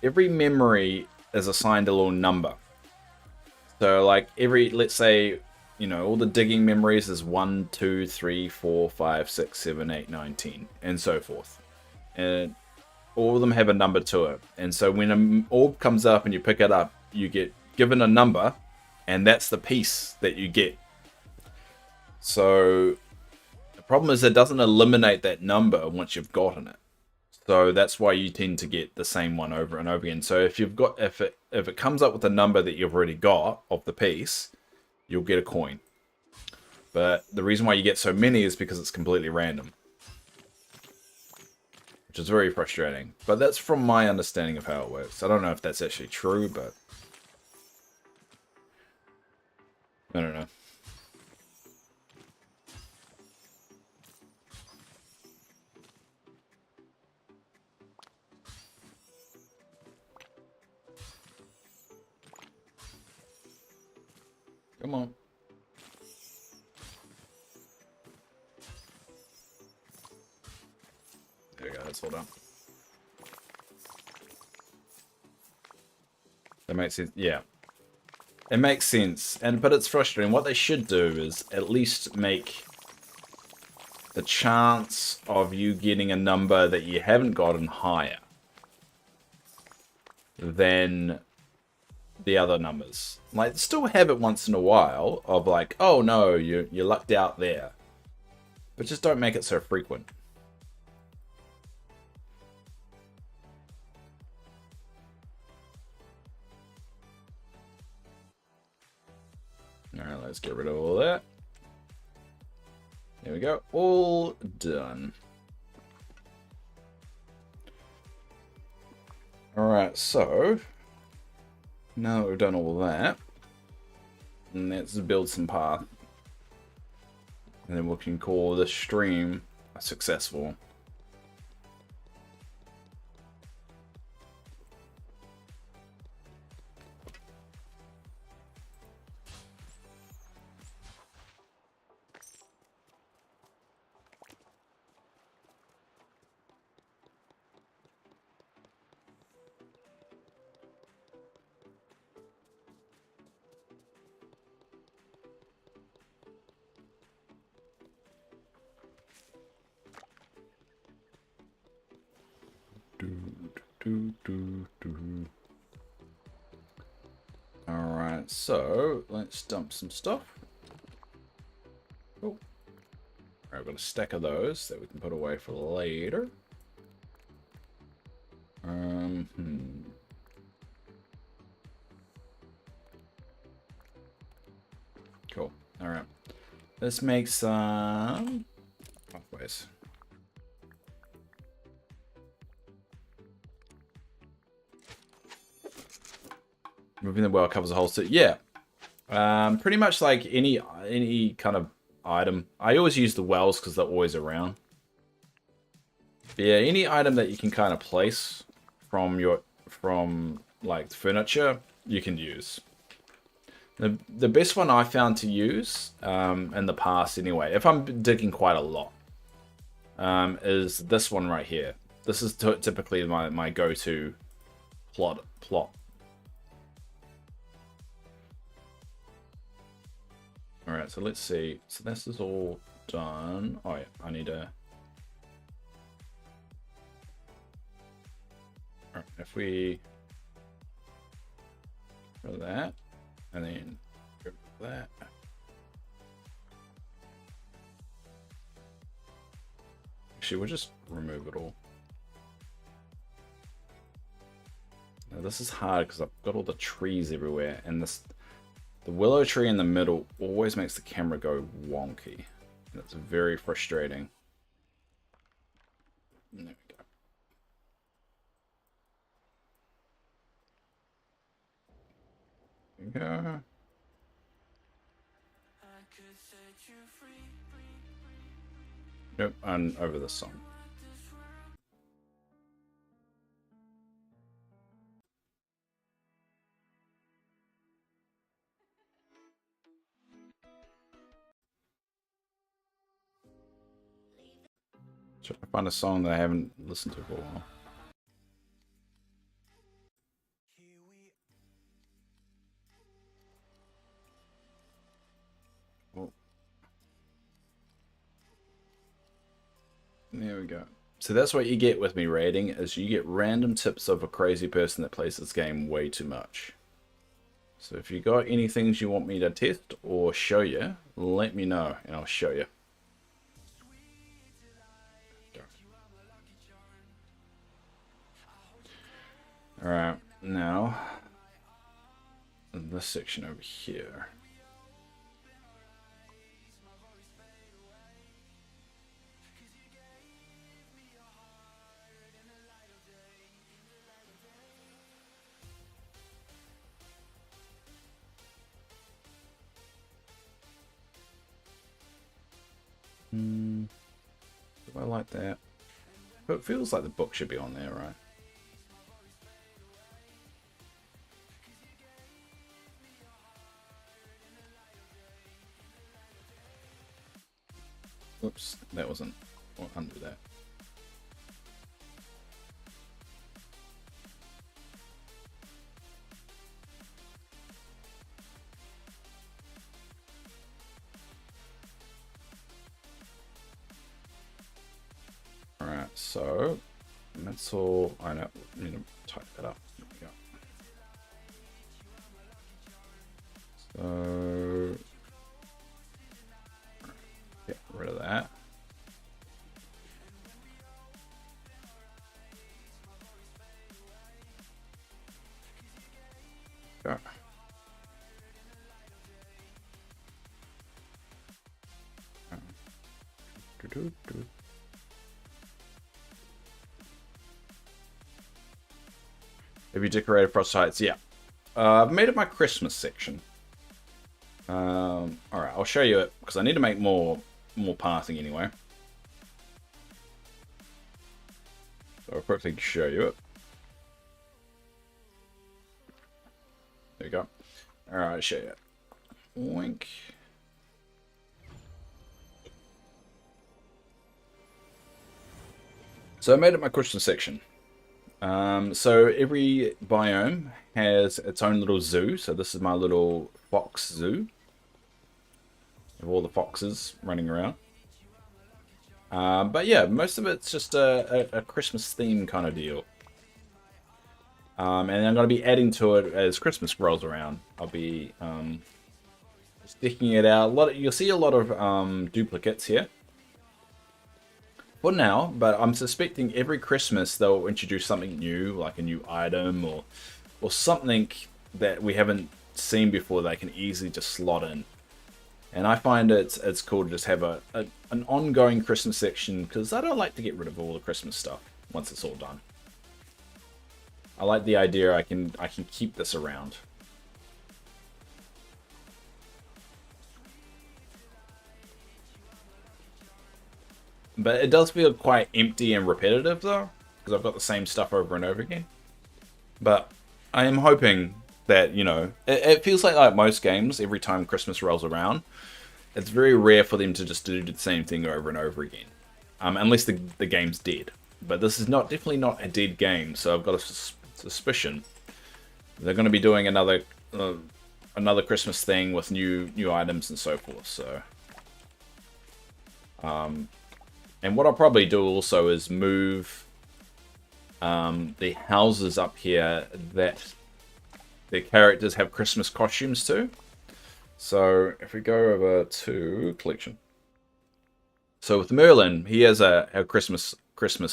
every memory is assigned a little number. So like let's say, you know, all the digging memories is 1, 2, 3, 4, 5, 6, 7, 8, 9, 10, and so forth. And all of them have a number to it. And so when an orb comes up and you pick it up, you get given a number, and that's the piece that you get. So the problem is it doesn't eliminate that number once you've gotten it. So that's why you tend to get the same one over and over again. So if it comes up with a number that you've already got of the piece, you'll get a coin. But the reason why you get so many is because it's completely random, which is very frustrating. But that's from my understanding of how it works. I don't know if that's actually true, but I don't know. Come on. There we go, that's all done. That makes sense. Yeah. It makes sense. But it's frustrating. What they should do is at least make the chance of you getting a number that you haven't gotten higher than the other numbers. Like, still have it once in a while of like, oh no, you lucked out there. But just don't make it so frequent. Alright, let's get rid of all that. There we go. All done. Alright, so now that we've done all that, let's build some path. And then we can call this stream successful. Alright, so let's dump some stuff. Oh. I've got a stack of those that we can put away for later. Cool. Alright. Let's make some pathways. Moving the well covers the whole city. Yeah. Pretty much like any kind of item. I always use the wells because they're always around. But yeah, any item that you can kind of place from like furniture, you can use. The best one I found to use in the past anyway, if I'm digging quite a lot, is this one right here. This is typically my go-to plot. Alright, so let's see. So this is all done. Oh yeah, I need to... Alright, if we... go that, and then go that. Actually, we'll just remove it all. Now this is hard because I've got all the trees everywhere, and the willow tree in the middle always makes the camera go wonky. That's very frustrating. There we go. There we go. Nope, I'm over this song. Trying to find a song that I haven't listened to for a while. Oh. There we go. So that's what you get with me rating, is you get random tips of a crazy person that plays this game way too much. So if you got any things you want me to test or show you, let me know and I'll show you. Alright, now this section over here. Do I like that? But it feels like the book should be on there, right? Oops, that wasn't. I'll undo that. Alright, so that's all. I know. I need to type that up. There we go. So get rid of that. Go. Have you decorated Frost Heights? Yeah. I've made it my Christmas section. Alright, I'll show you it, because I need to make more pathing anyway. So I'll quickly show you it. There you go. Alright, I'll show you it. Oink. So I made it my Christmas section. So every biome has its own little zoo. So this is my little fox zoo. Of all the foxes running around. But yeah, most of it's just a Christmas theme kind of deal. And I'm going to be adding to it as Christmas rolls around. I'll be sticking it out. You'll see a lot of duplicates here. For now, but I'm suspecting every Christmas they'll introduce something new, like a new item or something that we haven't seen before they can easily just slot in. And I find it's cool to just have an ongoing Christmas section, because I don't like to get rid of all the Christmas stuff once it's all done. I like the idea I can keep this around. But it does feel quite empty and repetitive though, because I've got the same stuff over and over again. But I am hoping that, you know, it feels like most games, every time Christmas rolls around, it's very rare for them to just do the same thing over and over again. Unless the game's dead. But this is definitely not a dead game, so I've got a suspicion they're going to be doing another Christmas thing with new items and so forth. So, and what I'll probably do also is move the houses up here that the characters have Christmas costumes to. So if we go over to collection. So with Merlin, he has a Christmas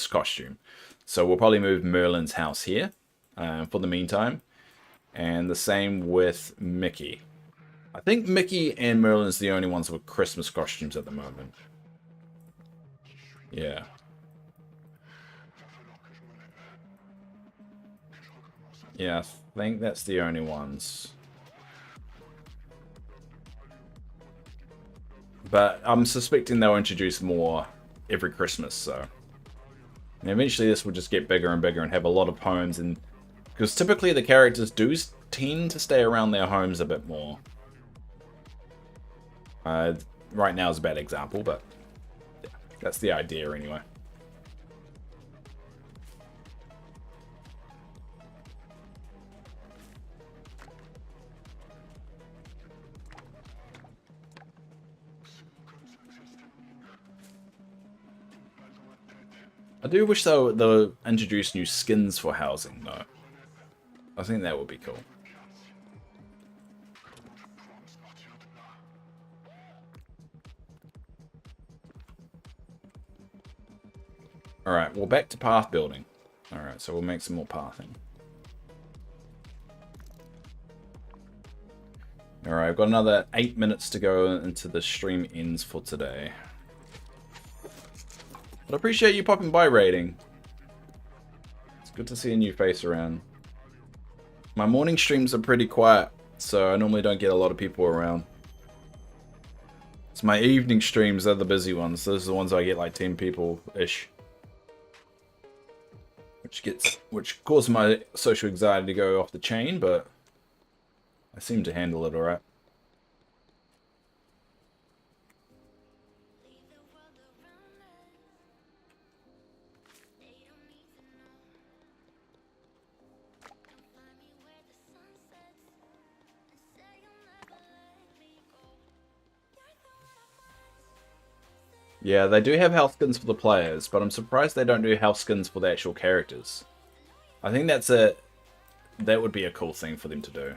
costume. So we'll probably move Merlin's house here for the meantime. And the same with Mickey. I think Mickey and Merlin's the only ones with Christmas costumes at the moment. Yeah. Yeah, I think that's the only ones. But I'm suspecting they'll introduce more every Christmas, so... And eventually this will just get bigger and bigger and have a lot of homes, and... Because typically the characters do tend to stay around their homes a bit more. Right now is a bad example, but... Yeah, that's the idea anyway. I do wish they'll introduce new skins for housing, though. I think that would be cool. Alright, well, back to path building. Alright, so we'll make some more pathing. Alright, I've got another 8 minutes to go until the stream ends for today. But I appreciate you popping by, rating. It's good to see a new face around. My morning streams are pretty quiet, so I normally don't get a lot of people around. It's my evening streams that are the busy ones. Those are the ones I get like 10 people-ish. Which causes my social anxiety to go off the chain, but I seem to handle it alright. Yeah, they do have health skins for the players, but I'm surprised they don't do health skins for the actual characters. I think that would be a cool thing for them to do.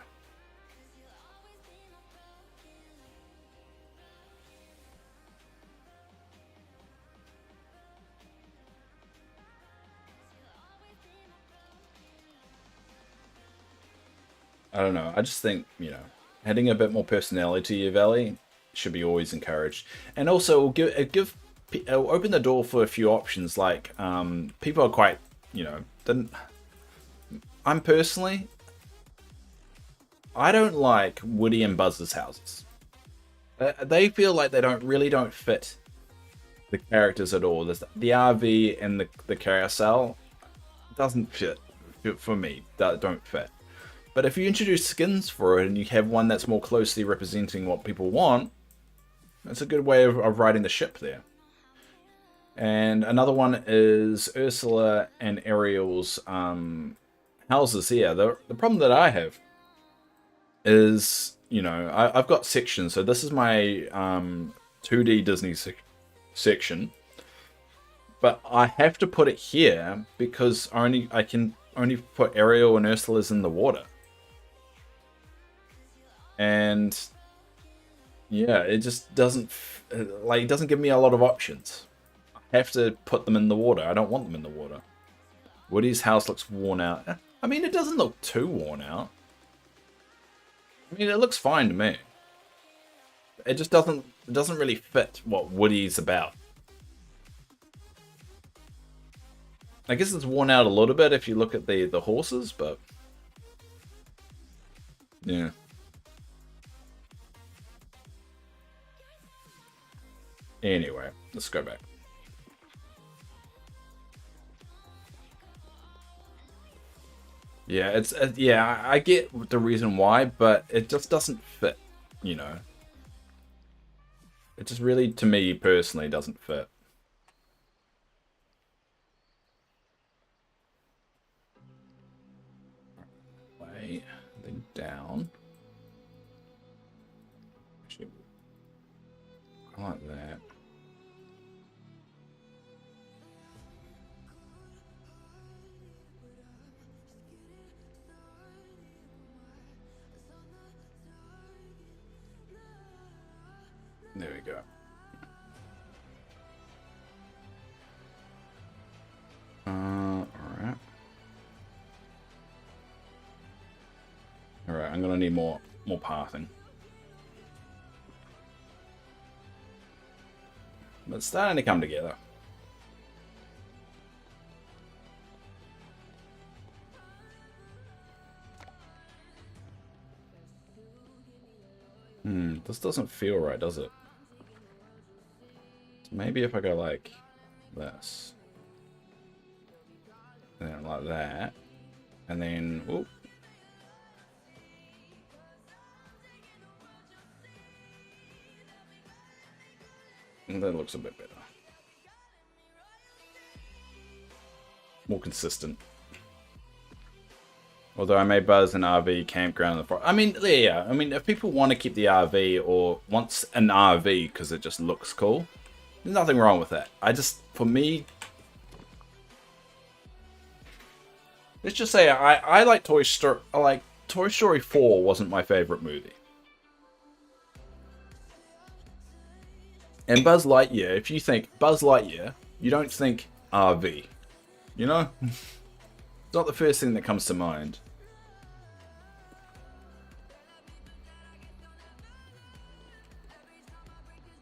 I don't know. I just think, you know, adding a bit more personality to your valley should be always encouraged. And also, it'll open the door for a few options. Like, people are quite, you know, I'm personally, I don't like Woody and Buzz's houses. They feel like they really don't fit the characters at all. The RV and the carousel doesn't fit for me. That don't fit. But if you introduce skins for it and you have one that's more closely representing what people want, that's a good way of riding the ship there. And another one is Ursula and Ariel's houses here. The problem that I have is, you know, I've got sections. So this is my 2D Disney section. But I have to put it here because I can only put Ariel and Ursula's in the water. And yeah, it just doesn't give me a lot of options. I have to put them in the water. I don't want them in the water. Woody's house looks worn out. I mean, it doesn't look too worn out. I mean, it looks fine to me. It just doesn't really fit what Woody's about. I guess it's worn out a little bit if you look at the horses, but yeah. Anyway, let's go back. Yeah, it's yeah, I get the reason why, but it just doesn't fit, you know. It just really, to me personally, doesn't fit. Wait, then down. Actually, I like that. There we go. Alright. Alright, I'm gonna need more pathing. But it's starting to come together. This doesn't feel right, does it? Maybe if I go like this, and then like that, and then, oop. And that looks a bit better. More consistent. Although I may buzz an RV campground in the forest. I mean, yeah. I mean, if people want to keep the RV or wants an RV because it just looks cool, there's nothing wrong with that. For me, let's just say I like Toy Story. Toy Story 4 wasn't my favorite movie. And Buzz Lightyear, if you think Buzz Lightyear, you don't think RV. You know? It's not the first thing that comes to mind.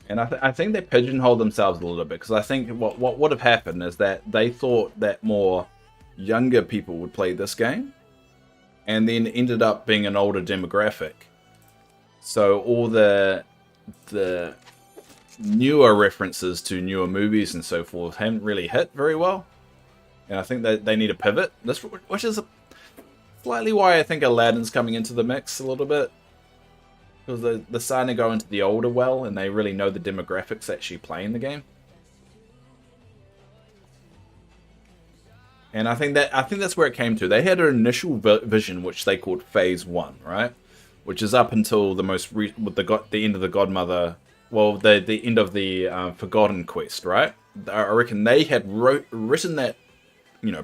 And I think they pigeonholed themselves a little bit, because I think what would have happened is that they thought that more younger people would play this game, and then ended up being an older demographic. So all the newer references to newer movies and so forth haven't really hit very well. And I think that they need a pivot, which is slightly why I think Aladdin's coming into the mix a little bit. Because they're starting to go into the older well, and they really know the demographics actually playing the game. And I think that's where it came to. They had an initial vision, which they called Phase 1, right? Which is up until the the end of the Godmother, well, the end of the Forgotten Quest, right? I reckon they had written that,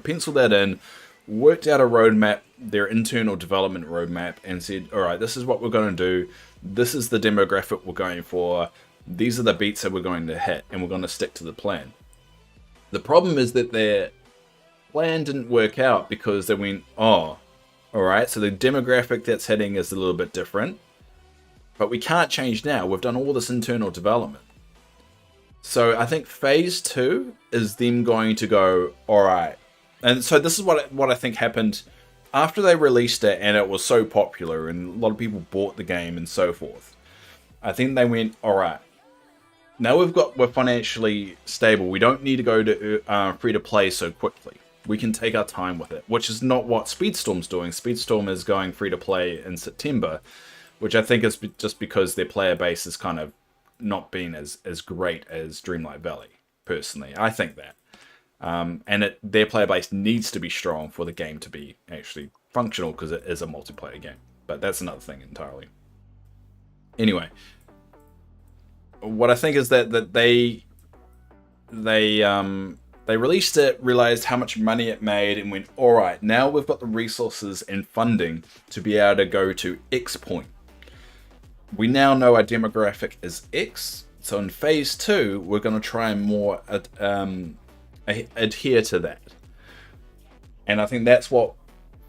penciled that in, worked out a roadmap, their internal development roadmap, and said, all right, this is what we're going to do. This is the demographic we're going for. These are the beats that we're going to hit, and we're going to stick to the plan. The problem is that their plan didn't work out because they went, oh, all right, so the demographic that's hitting is a little bit different, but we can't change now. We've done all this internal development. So I think Phase 2 is them going to go, all right. And so this is what I think happened after they released it, and it was so popular, and a lot of people bought the game and so forth. I think they went, all right, now we're financially stable. We don't need to go to free to play so quickly. We can take our time with it, which is not what Speedstorm's doing. Speedstorm is going free to play in September, which I think is just because their player base has kind of not been as great as Dreamlight Valley. Personally, I think that. And their player base needs to be strong for the game to be actually functional, because it is a multiplayer game. But that's another thing entirely. Anyway, what I think is that they released it, realized how much money it made, and went, all right, now we've got the resources and funding to be able to go to X point. We now know our demographic is X, so in Phase 2, we're going to try and more adhere to that. And I think that's what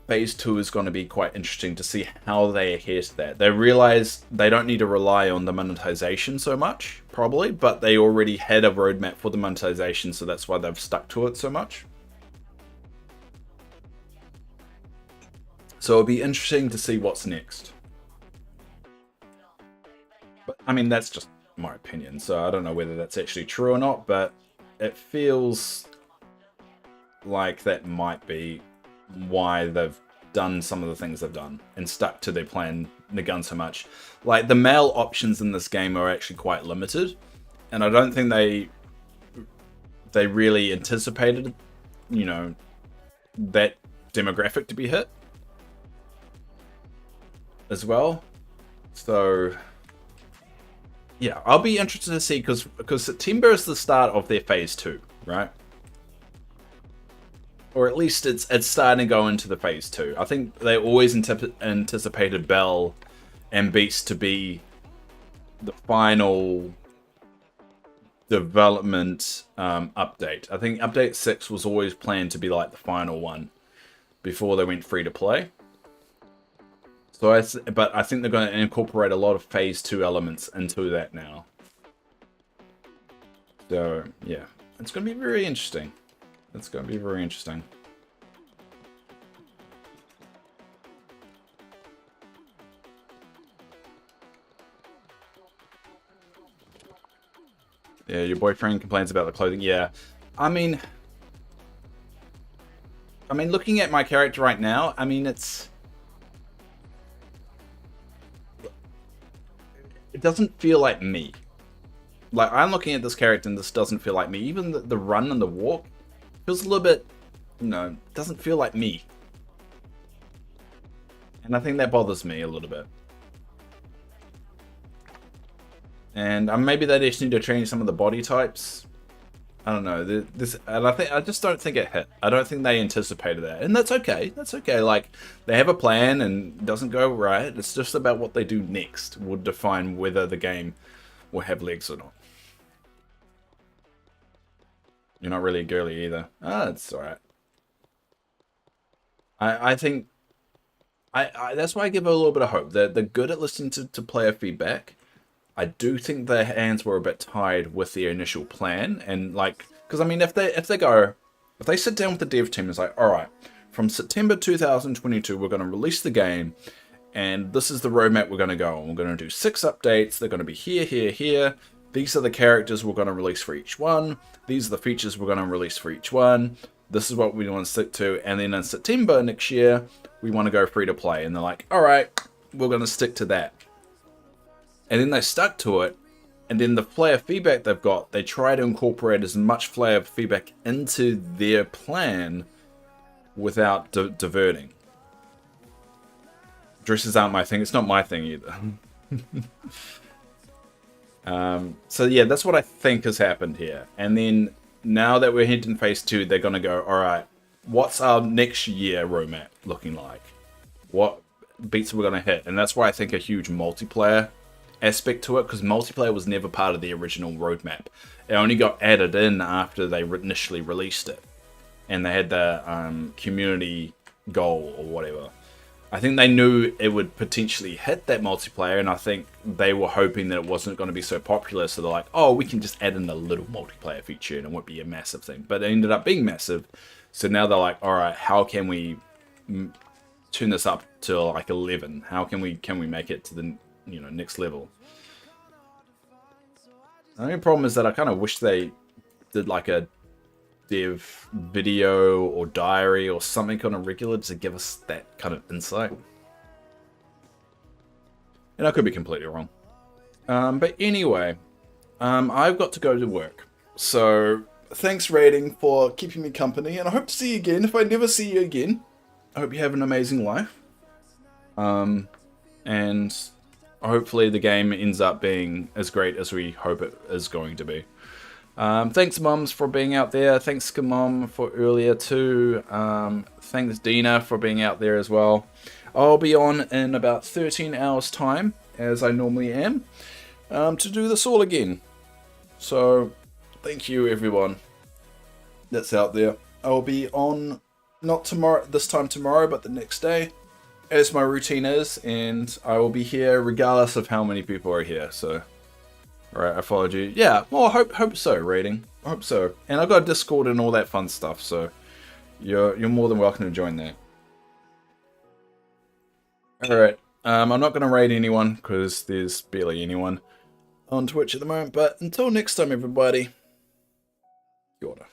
Phase 2 is going to be quite interesting to see how they adhere to that. They realize they don't need to rely on the monetization so much, probably, but they already had a roadmap for the monetization, so that's why they've stuck to it so much. So it'll be interesting to see what's next. But, I mean, that's just my opinion, so I don't know whether that's actually true or not, but it feels like that might be why they've done some of the things they've done and stuck to their plan, the gun so much. Like, the male options in this game are actually quite limited, and I don't think they really anticipated, that demographic to be hit as well. So yeah, I'll be interested to see, because September is the start of their Phase 2, right? Or at least it's starting to go into the Phase 2. I think they always anticipated Belle and Beast to be the final development update. I think Update 6 was always planned to be like the final one before they went free to play. But I think they're going to incorporate a lot of Phase 2 elements into that now. So, yeah. It's going to be very interesting. It's going to be very interesting. Yeah, your boyfriend complains about the clothing. Yeah, I mean, looking at my character right now, I mean, it doesn't feel like me. Like, I'm looking at this character and this doesn't feel like me. Even the run and the walk feels a little bit, doesn't feel like me. And I think that bothers me a little bit. And maybe they just need to change some of the body types. I don't know. And I just don't think it hit. I don't think they anticipated that, and that's okay. That's okay. Like, they have a plan, and it doesn't go right. It's just about what they do next will define whether the game will have legs or not. You're not really girly either. Ah, it's alright. I think that's why I give it a little bit of hope. They're good at listening to player feedback. I do think their hands were a bit tied with their initial plan, and like, because I mean, if they sit down with the dev team, it's like, all right, from September 2022, we're going to release the game, and this is the roadmap we're going to go on. We're going to do 6 updates. They're going to be here, here, here. These are the characters we're going to release for each one. These are the features we're going to release for each one. This is what we want to stick to, and then in September next year, we want to go free to play. And they're like, all right, we're going to stick to that. And then they stuck to it, and then the player feedback they've got, they try to incorporate as much player feedback into their plan without diverting. Dresses aren't my thing. It's not my thing either. So yeah, that's what I think has happened here. And then now that we're hitting phase 2, they're going to go, all right, what's our next year roadmap looking like? What beats are we going to hit? And that's why I think a huge multiplayer aspect to it, because multiplayer was never part of the original roadmap. It only got added in after they initially released it, and they had the community goal or whatever. I think they knew it would potentially hit that multiplayer, and I think they were hoping that it wasn't going to be so popular, so they're like, oh, we can just add in a little multiplayer feature and it won't be a massive thing. But it ended up being massive, so now they're like, all right, how can we turn this up to like 11? How can we make it to the next level? The only problem is that I kind of wish they did like a dev video or diary or something kind of regular to give us that kind of insight. And I could be completely wrong. But anyway, I've got to go to work. So thanks, Rating, for keeping me company, and I hope to see you again. If I never see you again, I hope you have an amazing life. And hopefully the game ends up being as great as we hope it is going to be. Thanks, Mums, for being out there. Thanks, Mom, for earlier too. Thanks, Dina, for being out there as well. I'll be on in about 13 hours time, as I normally am, to do this all again. So, thank you, everyone that's out there. I'll be on, not tomorrow, this time tomorrow, but the next day, as my routine is, and I will be here regardless of how many people are here, so... Alright, I followed you. Yeah, well, I hope so, Rating. I hope so. And I've got a Discord and all that fun stuff, so you're more than welcome to join that. Alright, I'm not going to raid anyone, because there's barely anyone on Twitch at the moment, but until next time, everybody, Kia ora.